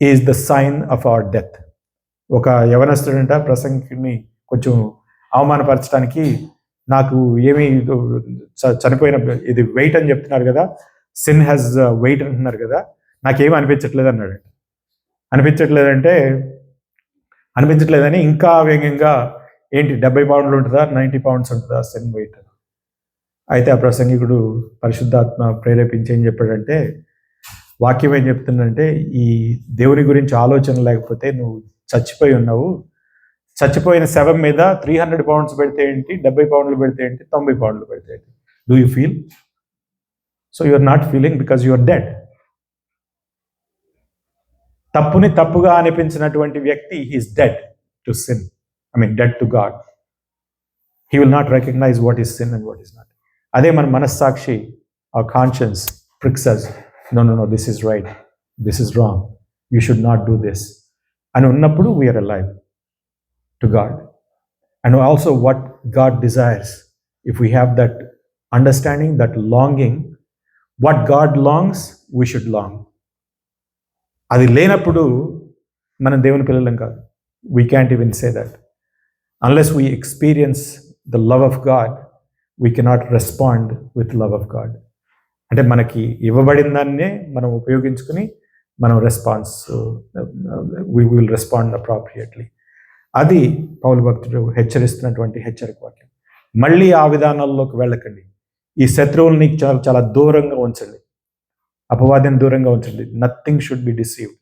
is the sign of our death. ఒక యవనస్తుడంట ప్రసంగిని కొంచెం అవమానపరచడానికి, నాకు ఏమి చనిపోయిన ఇది వెయిట్ అని చెప్తున్నారు కదా, సిన్ హ్యాజ్ వెయిట్ అంటున్నారు కదా, నాకేమీ అనిపించట్లేదు అన్నాడు. అనిపించట్లేదని ఇంకా వేగంగా, ఏంటి 70 పౌండ్లు ఉంటుందా, 90 పౌండ్స్ ఉంటుందా సిన్ వెయిట్. అయితే ఆ ప్రసంగికుడు పరిశుద్ధాత్మ ప్రేరేపించి ఏం చెప్పాడంటే, వాక్యం ఏం చెప్తుందంటే, ఈ దేవుని గురించి ఆలోచన లేకపోతే నువ్వు చచ్చిపోయి ఉన్నావు, చచ్చిపోయిన శవం మీద 300 పౌండ్స్ పెడితే ఏంటి, 70 పౌండ్లు పెడితే ఏంటి, 90 పౌండ్లు పెడితే ఏంటి, do you feel? So you are not feeling because you are dead. తప్పుని తప్పుగా అనిపించినటువంటి వ్యక్తి he is dead to sin, dead to God. He will not recognise what is sin and what is not. అదే మన మనస్సాక్షి, ఆ conscience pricks us, no this is right, this is wrong, you should not do this అని ఉన్నప్పుడు we are alive to God. And also what God desires, if we have that understanding, that longing, what God longs we should long. అది లేనప్పుడు మనం దేవుని పిల్లలం కాదు. We can't even say that unless we experience the love of God, we cannot respond with love of God. అంటే మనకి ఇవ్వబడిన దాన్నే మనం ఉపయోగించుకుని మనం వీ విల్ రెస్పాండ్ అప్రాప్రియేట్లీ. అది పౌలు భక్తుడు హెచ్చరిస్తున్నటువంటి హెచ్చరిక వాక్యం. మళ్ళీ ఆ విధానాల్లోకి వెళ్ళకండి. ఈ శత్రువుల్ని చాలా చాలా దూరంగా ఉంచండి, అపవాదిని దూరంగా ఉంచండి. Nothing should be deceived.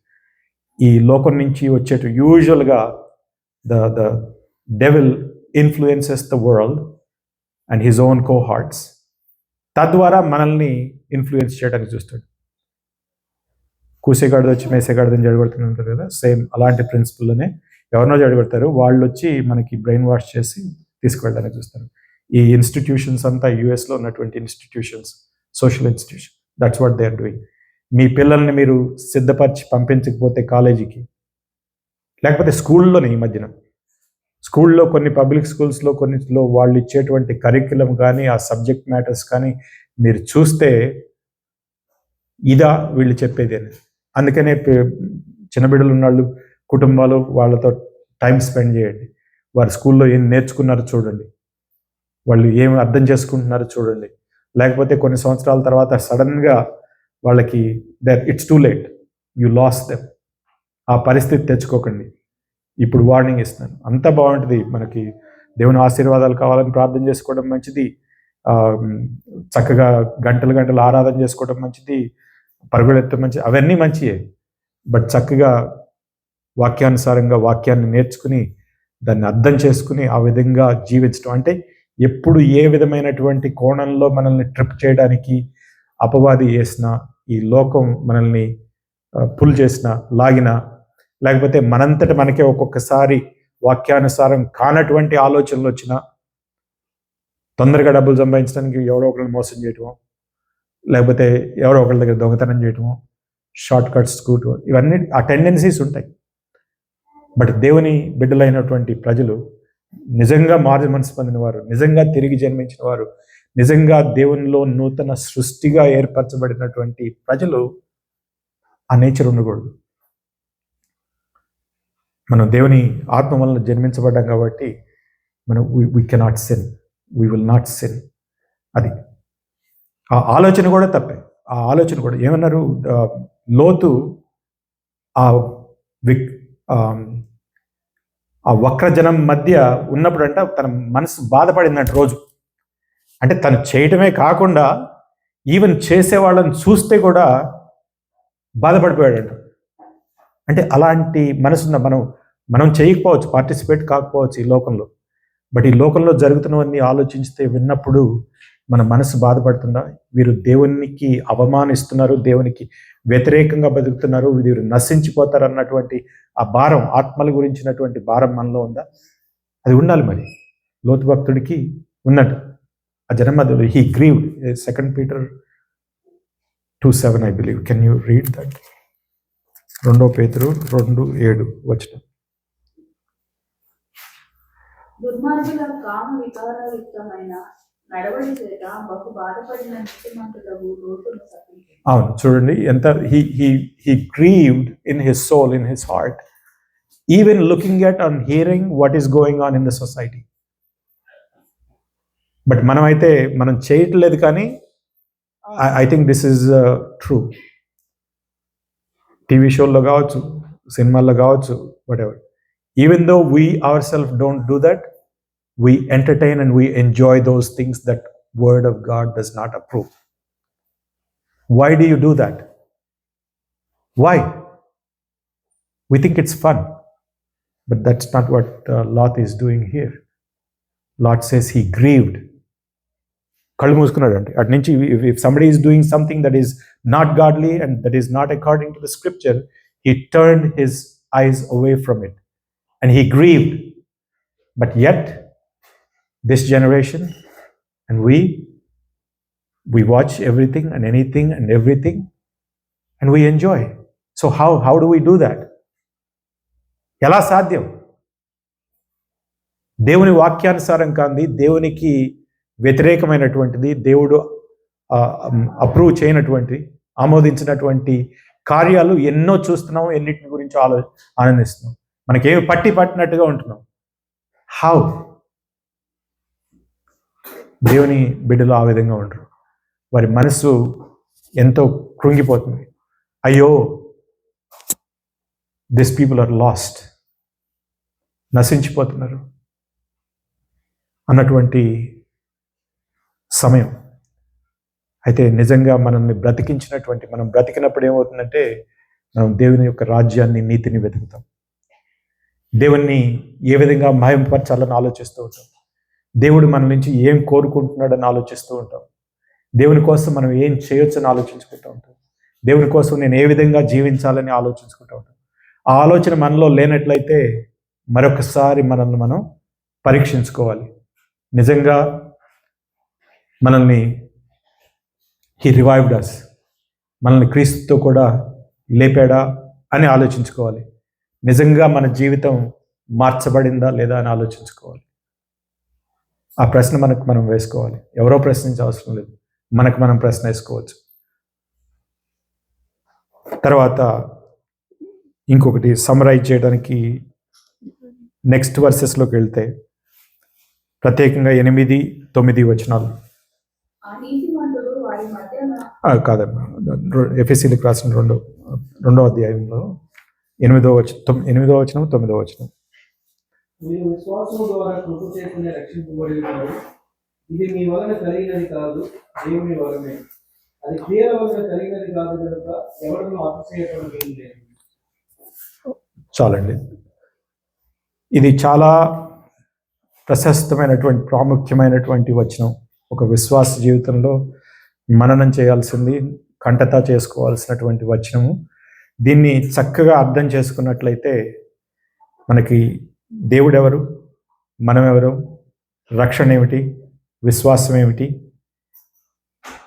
ఈ లోకం నుంచి వచ్చేటు యూజువల్గా the devil influences the world and his own cohorts. తద్వారా మనల్ని ఇన్ఫ్లుయెన్స్ చేయడానికి చూస్తాడు. కూసేగాడిది వచ్చి మేసేగాడిదని జడగొడుతుంటారు కదా, సేమ్ అలాంటి ప్రిన్సిపల్లోనే ఎవరినో జడగొడతారు, వాళ్ళు వచ్చి మనకి బ్రెయిన్ వాష్ చేసి తీసుకువెళ్ళడానికి చూస్తారు. ఈ ఇన్స్టిట్యూషన్స్ అంతా యూఎస్లో ఉన్నటువంటి institutions, social institution, that's what they are doing. మీ పిల్లల్ని మీరు సిద్ధపరిచి పంపించకపోతే కాలేజీకి, లేకపోతే స్కూల్లోనే, ఈ మధ్యన స్కూల్లో కొన్ని పబ్లిక్ స్కూల్స్లో కొన్నిట్లో వాళ్ళు ఇచ్చేటువంటి కరిక్యులం కానీ ఆ సబ్జెక్ట్ మ్యాటర్స్ కానీ మీరు చూస్తే ఇదా వీళ్ళు చెప్పేది అని. అందుకనే చిన్న బిడ్డలు ఉన్నవాళ్ళు కుటుంబాలు వాళ్ళతో టైం స్పెండ్ చేయండి. వారు స్కూల్లో ఏం నేర్చుకున్నారో చూడండి, వాళ్ళు ఏం అర్థం చేసుకుంటున్నారో చూడండి. లేకపోతే కొన్ని సంవత్సరాల తర్వాత సడన్గా వాళ్ళకి it's too late, you lose them. ఆ పరిస్థితి తెచ్చుకోకండి. ఇప్పుడు వార్నింగ్ ఇస్తున్నాను. అంతా బాగుంటుంది, మనకి దేవుని ఆశీర్వాదాలు కావాలని ప్రార్థన చేసుకోవడం మంచిది, చక్కగా గంటలు గంటలు ఆరాధన చేసుకోవడం మంచిది, పరుగులెత్తడం మంచిది, అవన్నీ మంచియే. బట్ చక్కగా వాక్యానుసారంగా వాక్యాన్ని నేర్చుకుని దాన్ని అర్థం చేసుకుని ఆ విధంగా జీవించడం, అంటే ఎప్పుడు ఏ విధమైనటువంటి కోణంలో మనల్ని ట్రిప్ చేయడానికి అపవాది వేసినా, ఈ లోకం మనల్ని పుల్ చేసిన, లాగిన, లేకపోతే మనంతట మనకే ఒక్కొక్కసారి వాక్యానుసారం కానటువంటి ఆలోచనలు వచ్చినా, తొందరగా డబ్బులు సంపాదించడానికి ఎవరో ఒకరిని మోసం చేయటము, లేకపోతే ఎవరో ఒకరి దగ్గర దొంగతనం చేయటము, షార్ట్ కట్స్ స్కూటు, ఇవన్నీ ఆ టెండెన్సీస్ ఉంటాయి. బట్ దేవుని బిడ్డలైనటువంటి ప్రజలు, నిజంగా మారు మనసు పొందిన వారు, నిజంగా తిరిగి జన్మించిన వారు, నిజంగా దేవునిలో నూతన సృష్టిగా ఏర్పరచబడినటువంటి ప్రజలు ఆ నేచర్ ఉండకూడదు. మనం దేవుని ఆత్మ వలన జన్మించబడ్డాం కాబట్టి మనం we cannot sin, we will not sin. అది ఆ ఆలోచన కూడా తప్పే. ఆ ఆలోచన కూడా ఏమన్నారు, లోతు ఆ వక్రజనం మధ్య ఉన్నప్పుడంట తన మనసు బాధపడిందంట రోజు. అంటే తను చేయటమే కాకుండా ఈవెన్ చేసేవాళ్ళని చూస్తే కూడా బాధపడిపోయాడంట. అంటే అలాంటి మనసున్న మనం చేయకపోవచ్చు, పార్టిసిపేట్ కాకపోవచ్చు ఈ లోకంలో, బట్ ఈ లోకంలో జరుగుతున్నవన్నీ ఆలోచిస్తే విన్నప్పుడు మన మనసు బాధపడుతుందా? వీరు దేవునికి అవమానిస్తున్నారు, దేవునికి వ్యతిరేకంగా బతుకుతున్నారు, వీరు నశించిపోతారు అన్నటువంటి ఆ భారం, ఆత్మల గురించినటువంటి భారం మనలో ఉందా? అది ఉండాలి. మరి లోతు భక్తుడికి ఉన్నట్టు ఆ జన్మదులు he grieved. 2 Peter 2:7 I believe. Can you read that? 2 Peter 2:7 దుర్మార్గుల కామ వికారయుక్తమైన నడవడి చేత బహు బాధపడిన నీతిమంతులకు లోతును తప్పించాడు. అవును, చూడండి ఎంత he grieved in his soul, in his heart, even looking at and hearing what is going on in the society. But మనం చేయట్లేదు, కానీ I think this is true. TV షోల్లో కావచ్చు, సినిమాల్లో కావచ్చు, whatever, even though we our self don't do that, we entertain and we enjoy those things that word of God does not approve. Why do you do that? Why? We think it's fun, but that's not what Lot is doing here. Lot says he grieved. కళ్ళు మూసుకున్నాడు అంటే అటు నుంచి, if somebody is doing something that is not godly and that is not according to the scripture, he turned his eyes away from it and he grieved. But yet this generation and we watch everything and anything and everything and we enjoy. So how do we do that? ఎలా సాధ్యం? దేవుని వాక్యానుసారం కాంది, దేవునికి వ్యతిరేకమైనటువంటిది, దేవుడు approve చేయనటువంటి, ఆమోదించినటువంటి కార్యాలు ఎన్నో చూస్తున్నాం, ఎన్నిటిని గురించి ఆనందిస్తున్నాం, మనకేమి పట్టినట్టుగా ఉంటున్నాం. హౌ? దేవుని బిడ్డలు ఆ విధంగా ఉండరు. వారి మనసు ఎంతో కృంగిపోతుంది. అయ్యో, దిస్ పీపుల్ ఆర్ లాస్ట్, నశించిపోతున్నారు అన్నటువంటి సమయం. అయితే నిజంగా మనల్ని బ్రతికించినటువంటి, మనం బ్రతికినప్పుడు ఏమవుతుందంటే, మనం దేవుని యొక్క రాజ్యాన్ని, నీతిని వెతుకుతాం. దేవుణ్ణి ఏ విధంగా మహిమపరచాలని ఆలోచిస్తూ ఉంటాం. దేవుడు మన నుంచి ఏం కోరుకుంటున్నాడని ఆలోచిస్తూ ఉంటాం. దేవుని కోసం మనం ఏం చేయొచ్చని ఆలోచించుకుంటూ ఉంటాం. దేవుని కోసం నేను ఏ విధంగా జీవించాలని ఆలోచించుకుంటూ ఉంటాం. ఆ ఆలోచన మనలో లేనట్లయితే మరొకసారి మనల్ని మనం పరీక్షించుకోవాలి. నిజంగా మనల్ని హీ రివైవ్డ్ అస్, మనల్ని క్రీస్తుతో కూడా లేపాడా అని ఆలోచించుకోవాలి. నిజంగా మన జీవితం మార్చబడిందా లేదా అని ఆలోచించుకోవాలి. ఆ ప్రశ్న మనకు మనం వేసుకోవాలి. ఎవరో ప్రశ్నించే అవసరం లేదు, మనకు మనం ప్రశ్న వేసుకోవచ్చు. తర్వాత ఇంకొకటి సమ్మరైజ్ చేయడానికి నెక్స్ట్ వర్సెస్లోకి వెళ్తే, ప్రత్యేకంగా 8-9 వచనాలు కాదమ్మా, ఎఫెసీలకు రాసిన 2వ అధ్యాయంలో 8వ వచనం 9వ వచనం. మీరు విశ్వాసము ద్వారా కృప చేతనే రక్షింపబడి ఉన్నారు. ఇది మీ వలన కలిగినది కాదు, దేవుని వలనే. అది క్రియల వలన కలిగినది కాదు కనుక ఎవరినూ అతిశయపడడం ఏం లేదు. చాలండి. ఇది చాలా ప్రశస్తమైనటువంటి, ప్రాముఖ్యమైనటువంటి వచనం. ఒక విశ్వాస జీవితంలో మననం చేయాల్సింది, కంటతా చేసుకోవాల్సినటువంటి వచనము. దీన్ని చక్కగా అర్థం చేసుకున్నట్లయితే మనకి దేవుడెవరు, మనమెవరు, రక్షణ ఏమిటి, విశ్వాసం ఏమిటి,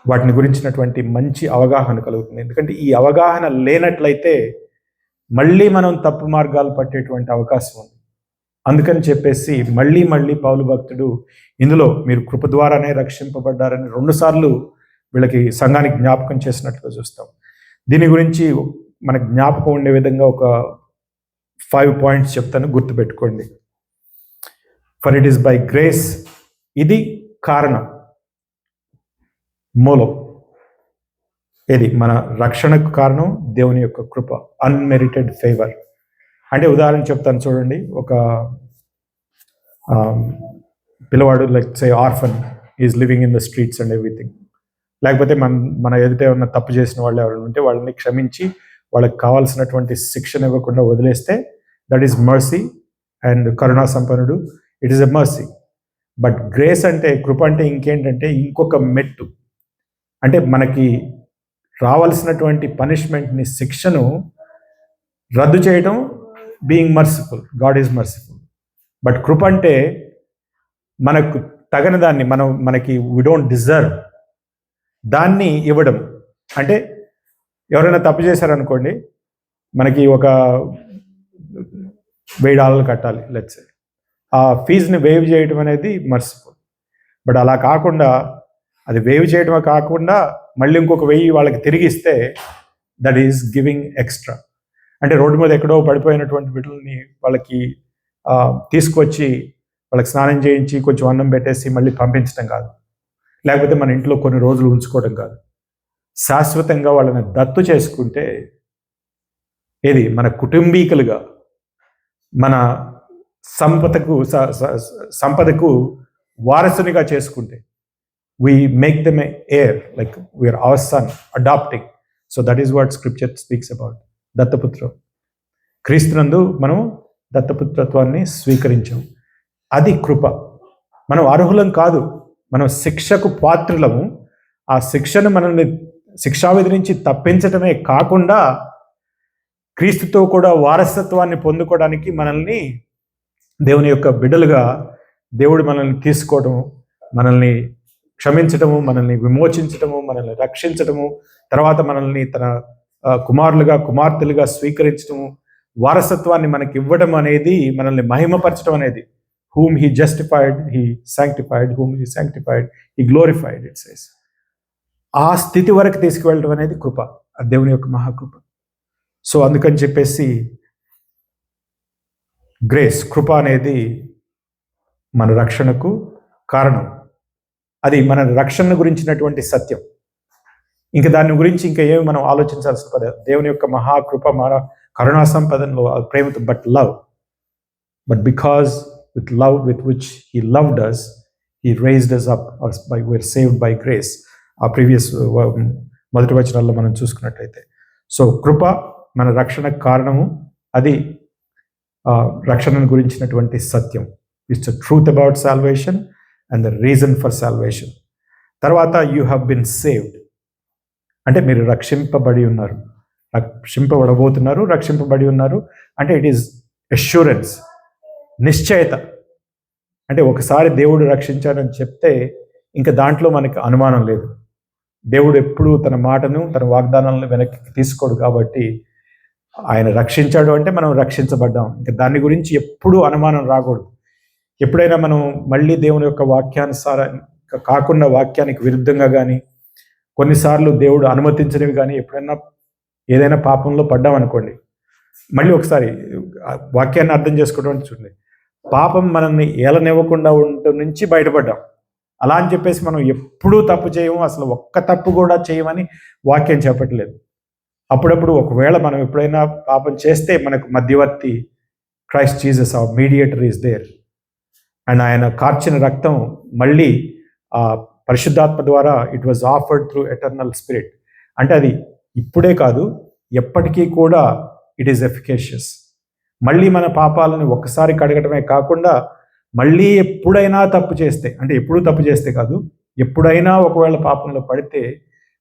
వాటిని గురించినటువంటి మంచి అవగాహన కలుగుతుంది. ఎందుకంటే ఈ అవగాహన లేనట్లయితే మళ్ళీ మనం తప్పు మార్గాలు పట్టేటువంటి అవకాశం ఉంది. అందుకని చెప్పేసి మళ్ళీ మళ్ళీ పౌలు భక్తుడు ఇందులో మీరు కృప ద్వారానే రక్షింపబడ్డారని 2 సార్లు వీళ్ళకి సంఘానికి జ్ఞాపకం చేసినట్లుగా చూస్తాం. దీని గురించి మనకు జ్ఞాపకం ఉండే విధంగా ఒక 5 పాయింట్స్ చెప్తాను, గుర్తుపెట్టుకోండి. For it is by grace, ఇది కారణం, మూలం. ఇది మన రక్షణకు కారణం దేవుని యొక్క కృప, అన్మెరిటెడ్ ఫేవర్. అంటే ఉదాహరణ చెప్తాను చూడండి. ఒక పిల్లవాడు, like say orphan, is living in the streets and everything. లేకపోతే మన ఎదుట ఏమన్నా తప్పు చేసిన వాళ్ళు ఎవరైనా ఉంటే వాళ్ళని క్షమించి వాళ్ళకి కావాల్సినటువంటి శిక్షణ ఇవ్వకుండా వదిలేస్తే దట్ ఈస్ మర్సీ. అండ్ కరుణా సంపన్నుడు, it is a mercy. But grace అంటే, కృప అంటే ఇంకేంటంటే ఇంకొక మెట్టు. అంటే మనకి రావాల్సినటువంటి పనిష్మెంట్ని, శిక్షను రద్దు చేయడం being merciful. God is merciful. But కృప అంటే మనకు తగని దాన్ని, మనకి వి డోంట్ డిజర్వ్ దాన్ని ఇవ్వడం. అంటే ఎవరైనా తప్పు చేశారనుకోండి, మనకి ఒక $1000 కట్టాలి లెట్స్ సే. ఆ ఫీజుని వేవ్ చేయడం అనేది మర్సిఫుల్. బట్ అలా కాకుండా, అది వేవ్ చేయడమే కాకుండా మళ్ళీ ఇంకొక 1000 వాళ్ళకి తిరిగిస్తే దట్ ఈస్ గివింగ్ ఎక్స్ట్రా. అంటే రోడ్డు మీద ఎక్కడో పడిపోయినటువంటి బిడ్డలని వాళ్ళకి తీసుకొచ్చి వాళ్ళకి స్నానం చేయించి కొంచెం అన్నం పెట్టేసి మళ్ళీ పంపించడం కాదు, లేకపోతే మన ఇంట్లో కొన్ని రోజులు ఉంచుకోవడం కాదు. శాశ్వతంగా వాళ్ళని దత్తు చేసుకుంటే, ఏది మన కుటుంబీకులుగా, మన సంపదకు వారసునిగా చేసుకుంటే, we make them an heir, like we are our son, adopting. So that is what scripture speaks about, దత్తపుత్ర. క్రీస్తునందు మనం దత్తపుత్రత్వాన్ని స్వీకరించాం. అది కృప. మనం అర్హులం కాదు, మనం శిక్షకు పాత్రులము. ఆ శిక్షను మనల్ని శిక్షావిధి నుంచి తప్పించటమే కాకుండా క్రీస్తుతో కూడా వారసత్వాన్ని పొందుకోవడానికి మనల్ని దేవుని యొక్క బిడ్డలుగా దేవుడు మనల్ని తీసుకోవడం, మనల్ని క్షమించటము, మనల్ని విమోచించటము, మనల్ని రక్షించటము, తర్వాత మనల్ని తన కుమారులుగా కుమార్తెలుగా స్వీకరించటము, వారసత్వాన్ని మనకి ఇవ్వడం అనేది, మనల్ని మహిమపరచడం అనేది. whom he justified, he sanctified, whom he sanctified, he glorified, it says. ఆ స్థితి వరకు తీసుకువెళ్ళడం అనేది కృప, దేవుని యొక్క మహాకృప. సో అందుకని చెప్పేసి గ్రేస్, కృప అనేది మన రక్షణకు కారణం. అది మన రక్షణ గురించినటువంటి సత్యం. ఇంకా దాని గురించి ఇంకా ఏమి మనం ఆలోచించాల్సిన పద. దేవుని యొక్క మహాకృప, మన కరుణా సంపదనలో ప్రేమతో, but love. But because with love with which he loved us, he raised us up, or we're saved by grace. ఆ ప్రీవియస్ మొదటి వచనాల్లో మనం చూసుకున్నట్లయితే, సో కృప మన రక్షణకు కారణము, అది రక్షణను గురించినటువంటి సత్యం. It's the truth about salvation and the reason for salvation. తర్వాత యూ హ్యావ్ బిన్ సేవ్డ్, అంటే మీరు రక్షింపబడి ఉన్నారు, రక్షింపబడబోతున్నారు, రక్షింపబడి ఉన్నారు. అంటే ఇట్ ఈస్ అష్యూరెన్స్, నిశ్చయత. అంటే ఒకసారి దేవుడు రక్షించాడని చెప్తే ఇంకా దాంట్లో మనకి అనుమానం లేదు. దేవుడు ఎప్పుడూ తన మాటను, తన వాగ్దానాలను వెనక్కి తీసుకోడు. కాబట్టి ఆయన రక్షించాడు అంటే మనం రక్షించబడ్డాం. ఇంకా దాని గురించి ఎప్పుడూ అనుమానం రాకూడదు. ఎప్పుడైనా మనం మళ్ళీ దేవుని యొక్క వాక్యానుసారం కాకుండా, వాక్యానికి విరుద్ధంగా కానీ, కొన్నిసార్లు దేవుడు అనుమతించినవి కానీ ఎప్పుడైనా ఏదైనా పాపంలో పడ్డామనుకోండి, మళ్ళీ ఒకసారి వాక్యాన్ని అర్థం చేసుకోవడం చూడండి. పాపం మనల్ని ఏలనివ్వకుండా ఉండటం నుంచి బయటపడ్డాం. అలా అని చెప్పేసి మనం ఎప్పుడూ తప్పు చేయము, అసలు ఒక్క తప్పు కూడా చేయమని వాక్యం చెప్పట్లేదు. అప్పుడప్పుడు ఒకవేళ మనం ఎప్పుడైనా పాపం చేస్తే మనకు మధ్యవర్తి Christ Jesus, our mediator is there. And ఆయన కార్చిన రక్తం మళ్ళీ ఆ పరిశుద్ధాత్మ ద్వారా it was offered through eternal spirit. అంటే అది ఇప్పుడే కాదు, ఎప్పటికీ కూడా ఇట్ ఈస్ ఎఫికేషియస్. మళ్ళీ మన పాపాలను ఒక్కసారి కడగటమే కాకుండా, మళ్ళీ ఎప్పుడైనా తప్పు చేస్తే, అంటే ఎప్పుడూ తప్పు చేస్తే కాదు, ఎప్పుడైనా ఒకవేళ పాపంలో పడితే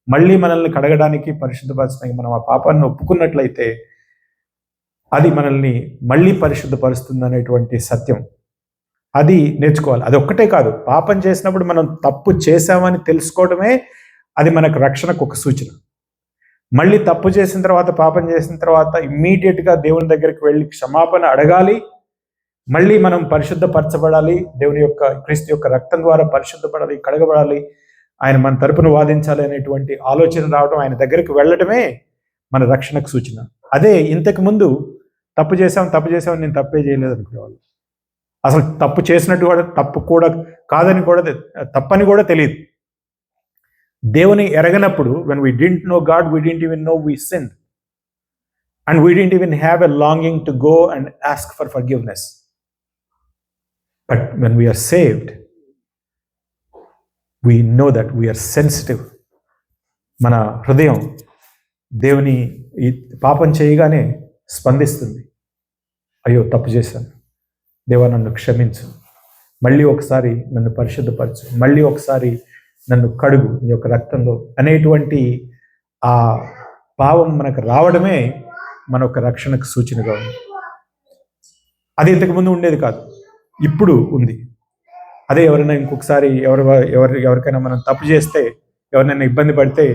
మళ్ళీ మనల్ని కడగడానికి, పరిశుద్ధపరచడానికి మనం ఆ పాపాన్ని ఒప్పుకున్నట్లయితే అది మనల్ని మళ్ళీ పరిశుద్ధపరుస్తుంది అనేటువంటి సత్యం. అది నేర్చుకోవాలి. అది ఒక్కటే కాదు, పాపం చేసినప్పుడు మనం తప్పు చేశామని తెలుసుకోవడమే అది మనకు రక్షణకు ఒక సూచన. మళ్ళీ తప్పు చేసిన తర్వాత, పాపం చేసిన తర్వాత ఇమ్మీడియట్గా దేవుని దగ్గరికి వెళ్ళి క్షమాపణ అడగాలి. మళ్ళీ మనం పరిశుద్ధపరచబడాలి, దేవుని యొక్క క్రీస్తు యొక్క రక్తం ద్వారా పరిశుద్ధపడాలి, కడగబడాలి, ఆయన మన తరపున వాదించాలి అనేటువంటి ఆలోచన రావడం, ఆయన దగ్గరికి వెళ్ళడమే మన రక్షణకు సూచన. అదే ఇంతకు ముందు తప్పు చేసాం నేను తప్పే చేయలేదు అనుకునేవాళ్ళు. అసలు తప్పు చేసినట్టు కూడా, తప్పు కూడా కాదని కూడా, తప్పని కూడా తెలియదు. దేవుని ఎరగనప్పుడు, when we didn't know God, we didn't even know we sinned, and we didn't even have a longing to go and ask for forgiveness. But when we are saved, we know that we are sensitive. మన హృదయం దేవుని ఈ పాపం చేయగానే స్పందిస్తుంది. అయ్యో తప్పు చేశాను, దేవా నన్ను క్షమించు, మళ్ళీ ఒకసారి నన్ను పరిశుద్ధపరచు, మళ్ళీ ఒకసారి నన్ను కడుగు నీ యొక్క రక్తంలో అనేటువంటి ఆ భావం మనకు రావడమే మన యొక్క రక్షణకు సూచనగా ఉంది. అది ఇంతకుముందు ఉండేది కాదు, ఇప్పుడు ఉంది. అదే ఎవరైనా ఇంకొకసారి ఎవరికైనా మనం తప్పు చేస్తే, ఎవరినైనా ఇబ్బంది పడితే,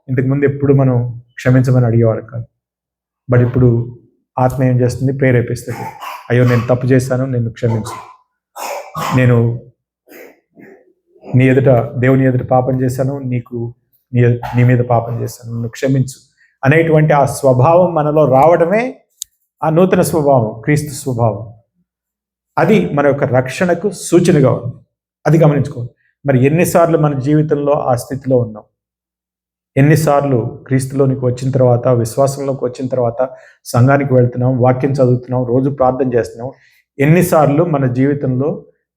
ఇంతకుముందు ఎప్పుడు మనం క్షమించమని అడిగేవారు కాదు. బట్ ఇప్పుడు ఆత్మ ఏం చేస్తుంది, ప్రేరేపిస్తుంది. అయ్యో నేను తప్పు చేశాను, నేను క్షమించు, నేను దేవుని ఎదుట పాపం చేశాను, నీ మీద పాపం చేశాను, నన్ను క్షమించు అనేటువంటి ఆ స్వభావం మనలో రావడమే ఆ నూతన స్వభావం, క్రీస్తు స్వభావం. అది మన యొక్క రక్షణకు సూచనగా ఉంది. అది గమనించుకోవాలి. మరి ఎన్నిసార్లు మన జీవితంలో ఆ స్థితిలో ఉన్నాం? ఎన్నిసార్లు క్రీస్తులోనికి వచ్చిన తర్వాత, విశ్వాసంలోకి వచ్చిన తర్వాత సంఘానికి వెళ్తున్నాం, వాక్యం చదువుతున్నాం, రోజు ప్రార్థన చేస్తున్నాం. ఎన్నిసార్లు మన జీవితంలో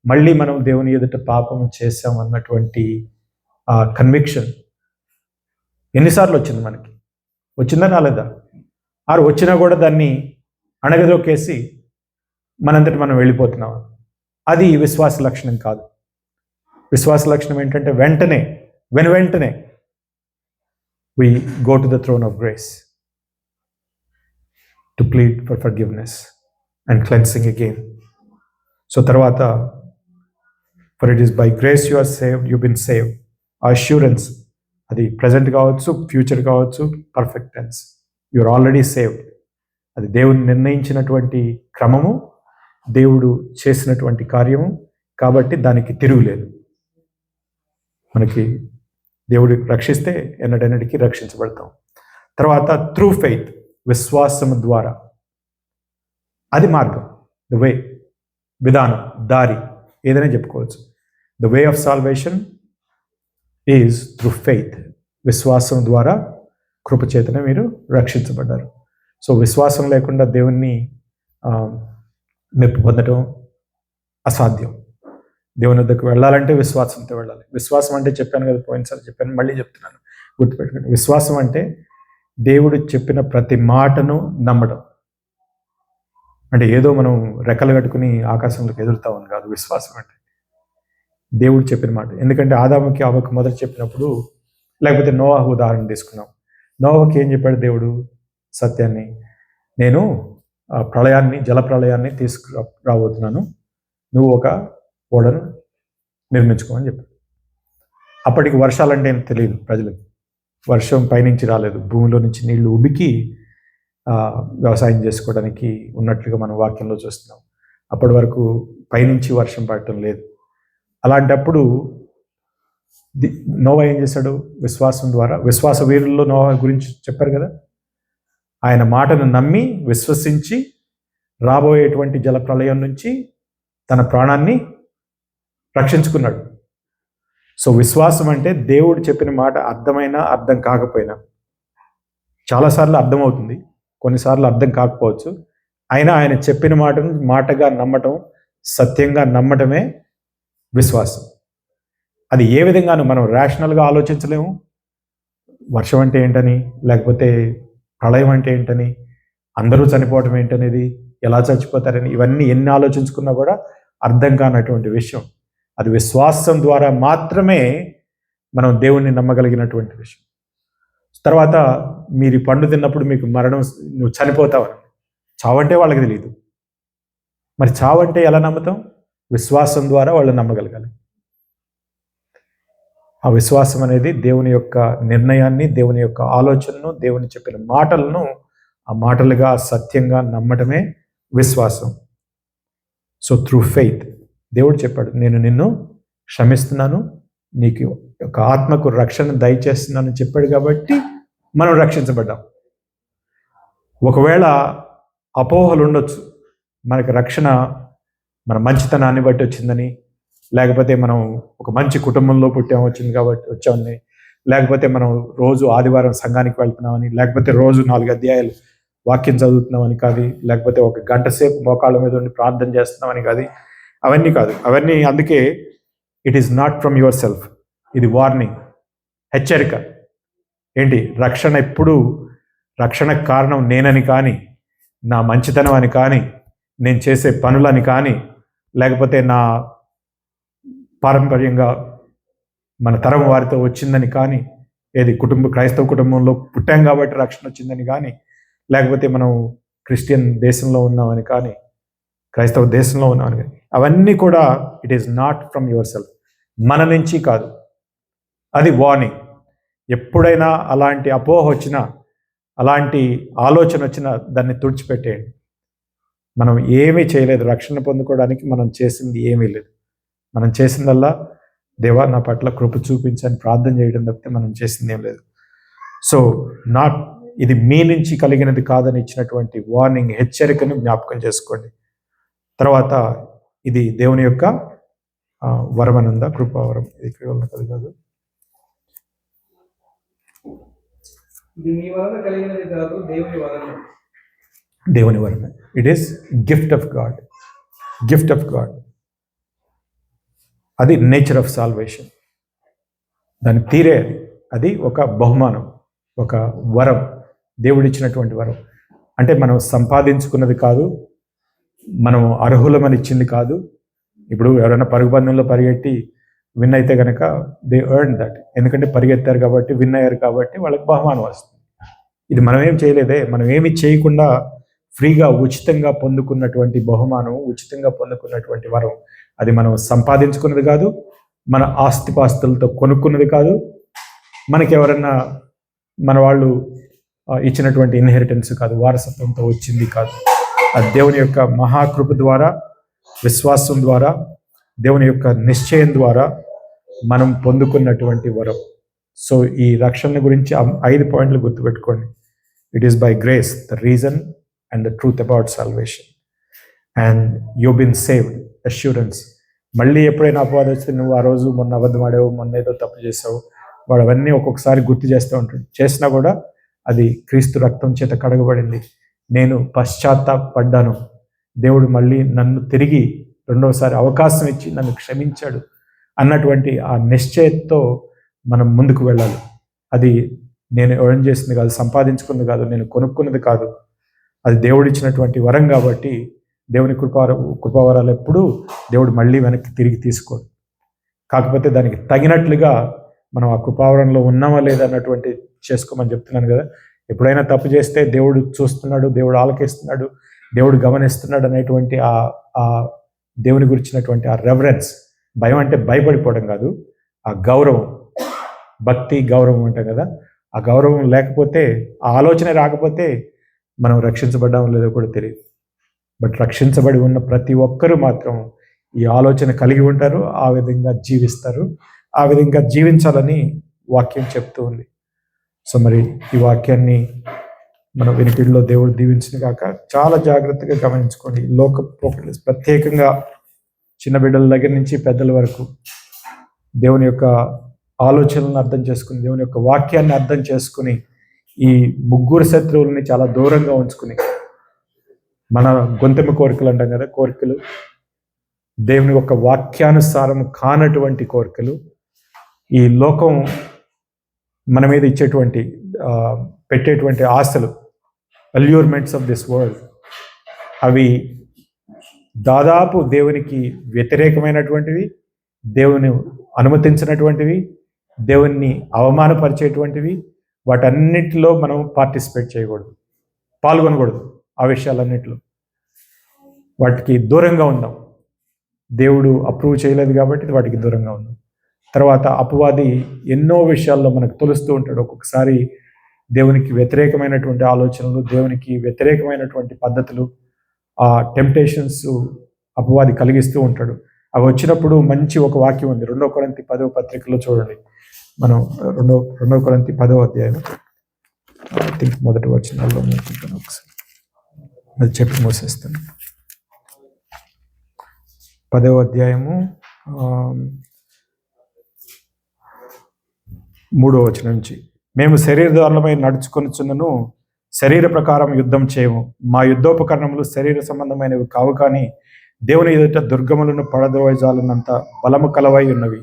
మళ్ళీ మనం దేవుని ఎదుట పాపం చేశాం అన్నటువంటి ఆ కన్విక్షన్ ఎన్నిసార్లు వచ్చింది మనకి? వచ్చిందా రాలేదా? ఆరు వచ్చినా కూడా దాన్ని అణగదొక్కేసి మనంతటి మనం వెళ్ళిపోతున్నాం. అది విశ్వాస లక్షణం కాదు. విశ్వాస లక్షణం ఏంటంటే వెంటనే we go to the throne of grace to plead for forgiveness and cleansing again. So తర్వాత, for it is by grace you are saved, you've been saved. Assurance, అది present కావచ్చు, ఫ్యూచర్ కావచ్చు, perfect tense. You are already saved. అది దేవుడు నిర్ణయించినటువంటి క్రమము, దేవుడు చేసినటువంటి కార్యము, కాబట్టి దానికి తిరుగులేదు. మనకి దేవుడు రక్షిస్తే ఎన్నడెన్నటికీ రక్షించబడతాం. తర్వాత త్రూ ఫెయిత్, విశ్వాసము ద్వారా. అది మార్గం, ద వే, విధానం, దారి, ఏదైనా చెప్పుకోవచ్చు. The way of salvation is through faith. విశ్వాసం ద్వారా కృపచేతనే మీరు రక్షించబడ్డారు. సో విశ్వాసం లేకుండా దేవుణ్ణి మెప్పు పొందడం అసాధ్యం. దేవుని వద్దకు వెళ్ళాలంటే విశ్వాసంతో వెళ్ళాలి. విశ్వాసం అంటే చెప్పాను కదా, పోయినసారి చెప్పాను, మళ్ళీ చెప్తున్నాను, గుర్తుపెట్టుకోండి. విశ్వాసం అంటే దేవుడు చెప్పిన ప్రతి మాటను నమ్మడం. అంటే ఏదో మనం రెక్కలు కట్టుకుని ఆకాశంలోకి ఎదురుతామని కాదు విశ్వాసం అంటే. దేవుడు చెప్పిన మాట. ఎందుకంటే ఆదాముకి అవ్వకు మొదలు చెప్పినప్పుడు, లేకపోతే నోవాహు ఉదాహరణ తీసుకున్నాం. నోవాహుకి ఏం చెప్పాడు దేవుడు? సత్యాన్ని, నేను జల ప్రళయాన్ని తీసుకురాబోతున్నాను, నువ్వు ఒక ఓడను నిర్మించుకోమని చెప్పాడు. అప్పటికి వర్షాలంటే ఏం తెలియదు ప్రజలకు. వర్షం పైనుంచి రాలేదు, భూమిలో నుంచి నీళ్లు ఉబికి వ్యవసాయం చేసుకోవడానికి ఉన్నట్లుగా మనం వాక్యంలో చూస్తున్నాం. అప్పటి వరకు పైనుంచి వర్షం పడటం లేదు. అలాంటప్పుడు నోవా ఏం చేశాడు? విశ్వాసం ద్వారా, విశ్వాస వీరుల్లో నోవా గురించి చెప్పారు కదా, ఆయన మాటను నమ్మి విశ్వసించి రాబోయేటువంటి జల ప్రళయం నుంచి తన ప్రాణాన్ని రక్షించుకున్నాడు. సో విశ్వాసం అంటే దేవుడు చెప్పిన మాట అర్థమైనా అర్థం కాకపోయినా, చాలాసార్లు అర్థమవుతుంది, కొన్నిసార్లు అర్థం కాకపోవచ్చు, అయినా ఆయన చెప్పిన మాటను మాటగా నమ్మటం, సత్యంగా నమ్మటమే విశ్వాసం. అది ఏ విధంగానూ మనం రేషనల్గా ఆలోచించలేము. వర్షం అంటే ఏంటని, లేకపోతే ప్రళయం అంటే ఏంటని, అందరూ చనిపోవటం ఏంటనేది, ఎలా చచ్చిపోతారని, ఇవన్నీ ఎన్ని ఆలోచించుకున్నా కూడా అర్థం కానటువంటి విషయం. అది విశ్వాసం ద్వారా మాత్రమే మనం దేవుణ్ణి నమ్మగలిగినటువంటి విషయం. తర్వాత మీరు పండు తిన్నప్పుడు మీకు మరణం, నువ్వు చనిపోతావని, చావంటే వాళ్ళకి తెలియదు. మరి చావంటే ఎలా నమ్ముతాం? విశ్వాసం ద్వారా వాళ్ళు నమ్మగలగాలి. ఆ విశ్వాసం అనేది దేవుని యొక్క నిర్ణయాన్ని, దేవుని యొక్క ఆలోచనను, దేవుని చెప్పిన మాటలను ఆ మాటలుగా సత్యంగా నమ్మటమే విశ్వాసం. సో త్రూ ఫెయిత్ దేవుడు చెప్పాడు, నేను నిన్ను క్షమిస్తున్నాను, నీకు ఒక ఆత్మకు రక్షణ దయచేస్తున్నానని చెప్పాడు కాబట్టి మనం రక్షించబడ్డాం. ఒకవేళ అపోహలు ఉండొచ్చు, మనకి రక్షణ మన మంచితనాన్ని బట్టి వచ్చిందని, లేకపోతే మనం ఒక మంచి కుటుంబంలో వచ్చింది కాబట్టి వచ్చామని, లేకపోతే మనం రోజు ఆదివారం సంఘానికి వెళ్తున్నామని, లేకపోతే రోజు 4 అధ్యాయాలు వాక్యం చదువుతున్నామని కాదు, లేకపోతే 1 గంట సేపు మోకాళ్ళ మీద ఉండి ప్రార్థన చేస్తున్నామని కాదు. అవన్నీ కాదు. అవన్నీ అందుకే it is not from your self. ఇది వార్నింగ్, హెచ్చరిక. ఏంటి? రక్షణ ఎప్పుడు రక్షణకు కారణం నేనని కానీ, నా మంచితనం అని కానీ, నేను చేసే పనులని కానీ, లేకపోతే నా పారంపర్యంగా మన తరం వారితో వచ్చిందని కానీ, ఏది క్రైస్తవ కుటుంబంలో పుట్టాం కాబట్టి రక్షణ వచ్చిందని కానీ, లేకపోతే మనం క్రిస్టియన్ దేశంలో ఉన్నామని కానీ, క్రైస్తవ దేశంలో ఉన్నామని కానీ, అవన్నీ కూడా it is not from your self, మన నుంచి కాదు. అది వార్నింగ్. ఎప్పుడైనా అలాంటి అపోహ వచ్చినా, అలాంటి ఆలోచన వచ్చినా దాన్ని తుడిచిపెట్టేయండి. మనం ఏమీ చేయలేదు, రక్షణ పొందుకోవడానికి మనం చేసింది ఏమీ లేదు. మనం చేసిందల్లా దేవా నా పట్ల కృప చూపించని ప్రార్థన చేయడం తప్పితే మనం చేసింది ఏం లేదు. సో ఇది మీ నుంచి కలిగినది కాదని ఇచ్చినటువంటి వార్నింగ్, హెచ్చరికను జ్ఞాపకం చేసుకోండి. తర్వాత ఇది దేవుని యొక్క వరం అని ఉందా? కృపావరం. ఇది కేవలం కాదు, ఇది మీ వలన కలిగినది కాదు, దేవుని వలన. దేవుని వలన. It is gift of God. Gift of God. అది నేచర్ ఆఫ్ సాల్వేషన్. దాని తీరే అది ఒక బహుమానం, ఒక వరం, దేవుడిచ్చినటువంటి వరం. అంటే మనం సంపాదించుకున్నది కాదు, మనం అర్హులమని ఇచ్చింది కాదు. ఇప్పుడు ఎవరైనా పరుగు పందెంలో పరిగెట్టి విన్ అయితే కనుక దే ఎర్న్ దట్. ఎందుకంటే పరిగెత్తారు కాబట్టి, విన్ అయ్యారు కాబట్టి వాళ్ళకి బహుమానం వస్తుంది. ఇది మనం ఏం చేయలేదే, మనం ఏమి చేయకుండా ఫ్రీగా ఉచితంగా పొందుకున్నటువంటి బహుమానం, ఉచితంగా పొందుకున్నటువంటి వరం. అది మనం సంపాదించుకున్నది కాదు, మన ఆస్తిపాస్తులతో కొనుక్కున్నది కాదు, మనకి ఎవరన్నా మన వాళ్ళు ఇచ్చినటువంటి ఇన్హెరిటెన్స్ కాదు, వారసత్వంతో వచ్చింది కాదు. అది దేవుని యొక్క మహాకృప ద్వారా, విశ్వాసం ద్వారా, దేవుని యొక్క నిశ్చయం ద్వారా మనం పొందుకున్నటువంటి వరం. సో ఈ రక్షణ గురించి 5 పాయింట్లు గుర్తుపెట్టుకోండి. It is by grace, the reason and the truth about salvation, and you been saved, assurance. మళ్ళీ ఎప్పుడైనా అపవాదం వస్తే నువ్వు ఆ రోజు మొన్న అబద్ధం ఆడావు, మొన్న ఏదో తప్పు చేసావు, వాడు అవన్నీ ఒక్కొక్కసారి గుర్తు చేస్తూ ఉంటాడు. చేసినా కూడా అది క్రీస్తు రక్తం చేత కడగబడింది, నేను పశ్చాత్తాపడ్డాను, దేవుడు మళ్ళీ నన్ను తిరిగి రెండవసారి అవకాశం ఇచ్చి నన్ను క్షమించాడు అన్నటువంటి ఆ నిశ్చయంతో మనం ముందుకు వెళ్ళాలి. అది నేను ఎర్న్ చేసింది కాదు, సంపాదించుకున్నది కాదు, నేను కొనుక్కున్నది కాదు. అది దేవుడిచ్చినటువంటి వరం కాబట్టి దేవుని కృపావరాలు ఎప్పుడూ దేవుడు మళ్ళీ వెనక్కి తిరిగి తీసుకోడు. కాకపోతే దానికి తగినట్లుగా మనం ఆ కృపావరంలో ఉన్నామా లేదా అన్నటువంటి చేసుకోమని చెప్తున్నాను కదా. ఎప్పుడైనా తప్పు చేస్తే దేవుడు చూస్తున్నాడు, దేవుడు ఆలకిస్తున్నాడు, దేవుడు గమనిస్తున్నాడు అనేటువంటి ఆ దేవుని గురించినటువంటి ఆ రెవరెన్స్, భయం అంటే భయపడిపోవడం కాదు, ఆ గౌరవం, భక్తి గౌరవం అంటాం కదా. ఆ గౌరవం లేకపోతే, ఆ ఆలోచన రాకపోతే మనం రక్షించబడ్డామో లేదో కూడా తెలియదు. బట్ రక్షించబడి ఉన్న ప్రతి ఒక్కరూ మాత్రం ఈ ఆలోచన కలిగి ఉంటారు, ఆ విధంగా జీవిస్తారు, ఆ విధంగా జీవించాలని వాక్యం చెప్తూ ఉంది. సో మరి ఈ వాక్యాన్ని మన వినికిడిలో దేవుడు దీవించిన కాక చాలా జాగ్రత్తగా గమనించుకోండి. ప్రత్యేకంగా చిన్న బిడ్డల దగ్గర నుంచి పెద్దల వరకు దేవుని యొక్క ఆలోచనలను అర్థం చేసుకుని, దేవుని యొక్క వాక్యాన్ని అర్థం చేసుకుని, ఈ 3 శత్రువులని చాలా దూరంగా ఉంచుకుని, మన గొంతెమ్మ కోరికలు అంటాం కదా, కోరికలు, దేవుని యొక్క వాక్యానుసారం కానటువంటి కోరికలు, ఈ లోకం మన మీద ఇచ్చేటువంటి పెట్టేటువంటి ఆశలు, అల్యూర్మెంట్స్ ఆఫ్ దిస్ వరల్డ్, అవి దాదాపు దేవునికి వ్యతిరేకమైనటువంటివి, దేవుని అనుమతించినటువంటివి, దేవుణ్ణి అవమానపరిచేటువంటివి. వాటన్నిటిలో మనం పార్టిసిపేట్ చేయకూడదు, పాల్గొనకూడదు. ఆ విషయాలన్నిటిలో వాటికి దూరంగా ఉందాం. దేవుడు అప్రూవ్ చేయలేదు కాబట్టి ఇది వాటికి దూరంగా ఉంది. తర్వాత అపవాది ఎన్నో విషయాల్లో మనకు తెలుస్తూ ఉంటాడు. ఒక్కొక్కసారి దేవునికి వ్యతిరేకమైనటువంటి ఆలోచనలు, దేవునికి వ్యతిరేకమైనటువంటి పద్ధతులు, ఆ టెంప్టేషన్స్ అపవాది కలిగిస్తూ ఉంటాడు. అవి వచ్చినప్పుడు మంచి ఒక వాక్యం ఉంది 2 కొరింథీ 10వ పత్రికలో చూడండి. మనం 2 కొరింథీ 10వ అధ్యాయం ఐ థింక్ మొదటి వచనాల్లో అనుకుంటాను, ఒకసారి అది చెప్పి మూసేస్తాను. 10వ అధ్యాయము 3వ వచనం నుంచి, మేము శరీరధారులమై నడుచుకొనుచున్నను శరీర ప్రకారం యుద్ధం చేయము. మా యుద్ధోపకరణములు శరీర సంబంధమైనవి కావు, కానీ దేవుని ఎదుట దుర్గములను పడద్రోయజాలనంత బలము కలవై ఉన్నవి.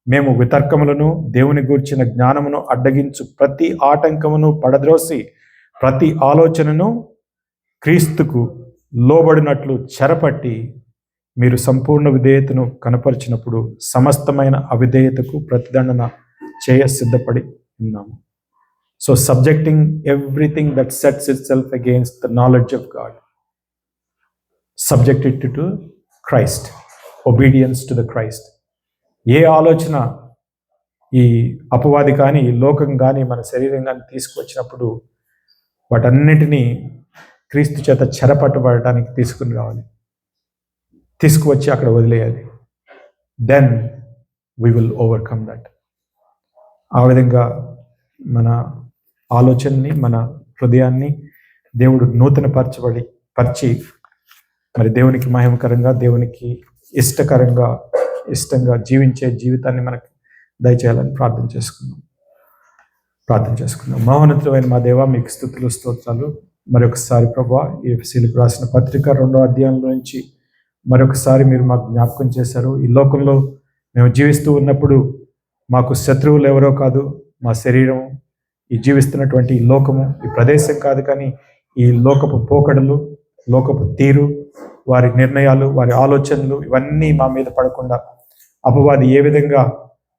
మేము వితర్కములను, దేవుని గూర్చిన జ్ఞానమును అడ్డగించు ప్రతి ఆటంకమును పడద్రోసి ప్రతి ఆలోచనను క్రీస్తుకు లోబడినట్లు చెరపట్టి మీరు సంపూర్ణ విధేయతను కనపరిచినప్పుడు సమస్తమైన అవిధేయతకు ప్రతిదండన చేయ సిద్ధపడి ఉన్నాము. So subjecting everything that sets it self against the knowledge of God, subject it to Christ, obedience to the Christ. ఏ ఆలోచన ఈ అపవాది కానీ ఈ లోకం కానీ మన శరీరం కానీ తీసుకువచ్చినప్పుడు వాటన్నిటినీ క్రీస్తు చేత చెరపట్టబడటానికి తీసుకుని రావాలి, తీసుకువచ్చి అక్కడ వదిలేయాలి. Then we will overcome that. ఆ విధంగా మన ఆలోచనని, మన హృదయాన్ని దేవుడు నూతన పరిచి మరి దేవునికి మహిమకరంగా, దేవునికి ఇష్టంగా జీవించే జీవితాన్ని మనకు దయచేయాలని ప్రార్థన చేసుకుందాం. మహోన్నతుడైన మా దేవ, మీకు స్తుతులు స్తోత్రాలు. మరొకసారి ప్రభువా, ఈ ఎఫెసీయులకు రాసిన పత్రిక 2వ అధ్యాయంలో నుంచి మరొకసారి మీరు మాకు జ్ఞాపకం చేశారు. ఈ లోకంలో మేము జీవిస్తూ ఉన్నప్పుడు మాకు శత్రువులు ఎవరో కాదు, మా శరీరం, ఈ జీవిస్తున్నటువంటి ఈ లోకము, ఈ ప్రదేశం కాదు, కానీ ఈ లోకపు పోకడలు, లోకపు తీరు, వారి నిర్ణయాలు, వారి ఆలోచనలు, ఇవన్నీ మా మీద పడకుండా అపవాది ఏ విధంగా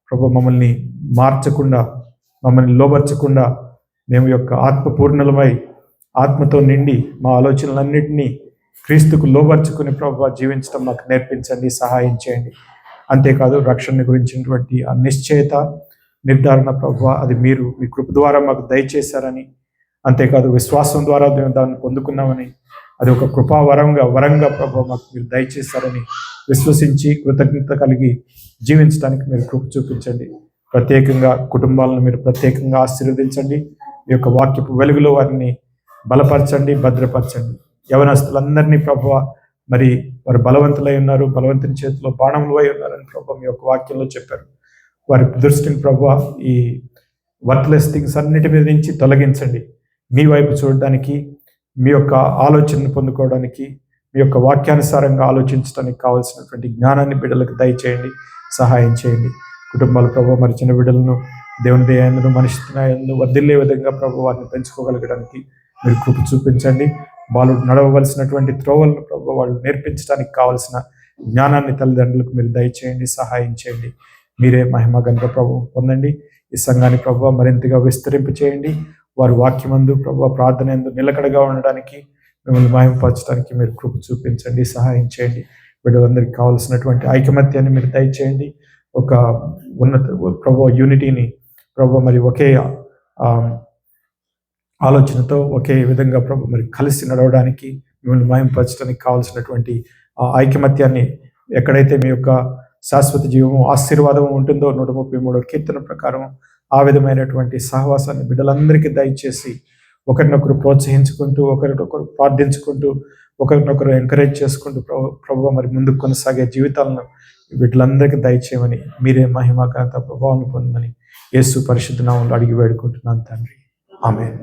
ప్రభు మమ్మల్ని మార్చకుండా, మమ్మల్ని లోబర్చకుండా మేము యొక్క ఆత్మపూర్ణలమై ఆత్మతో నిండి మా ఆలోచనలన్నింటినీ క్రీస్తుకు లోబర్చుకుని ప్రభు జీవించడం మాకు నేర్పించండి, సహాయం చేయండి. అంతేకాదు రక్షణ గురించినటువంటి ఆ నిశ్చయత, నిర్ధారణ ప్రభు అది మీరు మీ కృప ద్వారా మాకు దయచేశారని, అంతేకాదు విశ్వాసం ద్వారా మేము దాన్ని పొందుకున్నామని, అది ఒక వరంగా ప్రభు మాకు మీరు దయచేశారని విశ్వసించి కృతజ్ఞత కలిగి జీవించడానికి మీరు కృప చూపించండి. ప్రత్యేకంగా కుటుంబాలను మీరు ప్రత్యేకంగా ఆశీర్వదించండి. మీ యొక్క వాక్యపు వెలుగులో వారిని బలపరచండి, భద్రపరచండి. యవనస్తులందరినీ ప్రభువ, మరి వారు బలవంతులై ఉన్నారు, బలవంతుని చేతిలో బాణములు అయి ఉన్నారని ప్రభు మీ యొక్క వాక్యంలో చెప్పారు. వారి దృష్టిని ప్రభువ ఈ వర్త్లెస్ థింగ్స్ అన్నిటి మీద నుంచి తొలగించండి. మీ వైపు చూడడానికి, మీ యొక్క ఆలోచనను పొందుకోవడానికి, మీ యొక్క వాక్యానుసారంగా ఆలోచించడానికి కావాల్సినటువంటి జ్ఞానాన్ని బిడ్డలకు దయచేయండి, సహాయం చేయండి. కుటుంబాల ప్రభు మరి చిన్న బిడ్డలను దేవుని దయందును మనిషి న్యాయంలో వర్ధిల్లే విధంగా ప్రభు వారిని పెంచుకోగలగడానికి మీరు కృప చూపించండి. వాళ్ళు నడవవలసినటువంటి త్రోవలను ప్రభు వాళ్ళు నేర్పించడానికి కావలసిన జ్ఞానాన్ని తల్లిదండ్రులకు మీరు దయచేయండి, సహాయం చేయండి. మీరే మహిమ గనుక ప్రభు పొందండి. ఈ సంఘాన్ని ప్రభు మరింతగా విస్తరింప చేయండి. వారి వాక్యమందు ప్రభు ప్రార్థన యందు నిలకడగా ఉండడానికి, మిమ్మల్ని మహిమపరచడానికి మీరు కృప చూపించండి, సహాయం చేయండి. బిడ్డలందరికీ కావాల్సినటువంటి ఐకమత్యాన్ని మీరు దయచేయండి. ఒక ఉన్నత ప్రభు యూనిటీని ప్రభు మరి ఒకే ఆలోచనతో ఒకే విధంగా ప్రభు మరి కలిసి నడవడానికి, మిమ్మల్ని మహిమపరచడానికి కావాల్సినటువంటి ఆ ఐకమత్యాన్ని, ఎక్కడైతే మీ యొక్క శాశ్వత జీవము ఆశీర్వాదము ఉంటుందో 133వ కీర్తన ప్రకారం ఆ విధమైనటువంటి సహవాసాన్ని బిడ్డలందరికీ దయచేసి ఒకరినొకరు ప్రోత్సహించుకుంటూ, ఒకరినొకరు ప్రార్థించుకుంటూ, ఒకరినొకరు ఎంకరేజ్ చేసుకుంటూ ప్రభు మరి ముందుకు కొనసాగే జీవితాలను బిడ్డలందరికీ దయచేయమని, మీరే మహిమ ఘనత ప్రభావాన్ని పొందమని యేసు పరిశుద్ధ నామములో అడిగి వేడుకుంటున్నాను తండ్రి. ఆమేన్.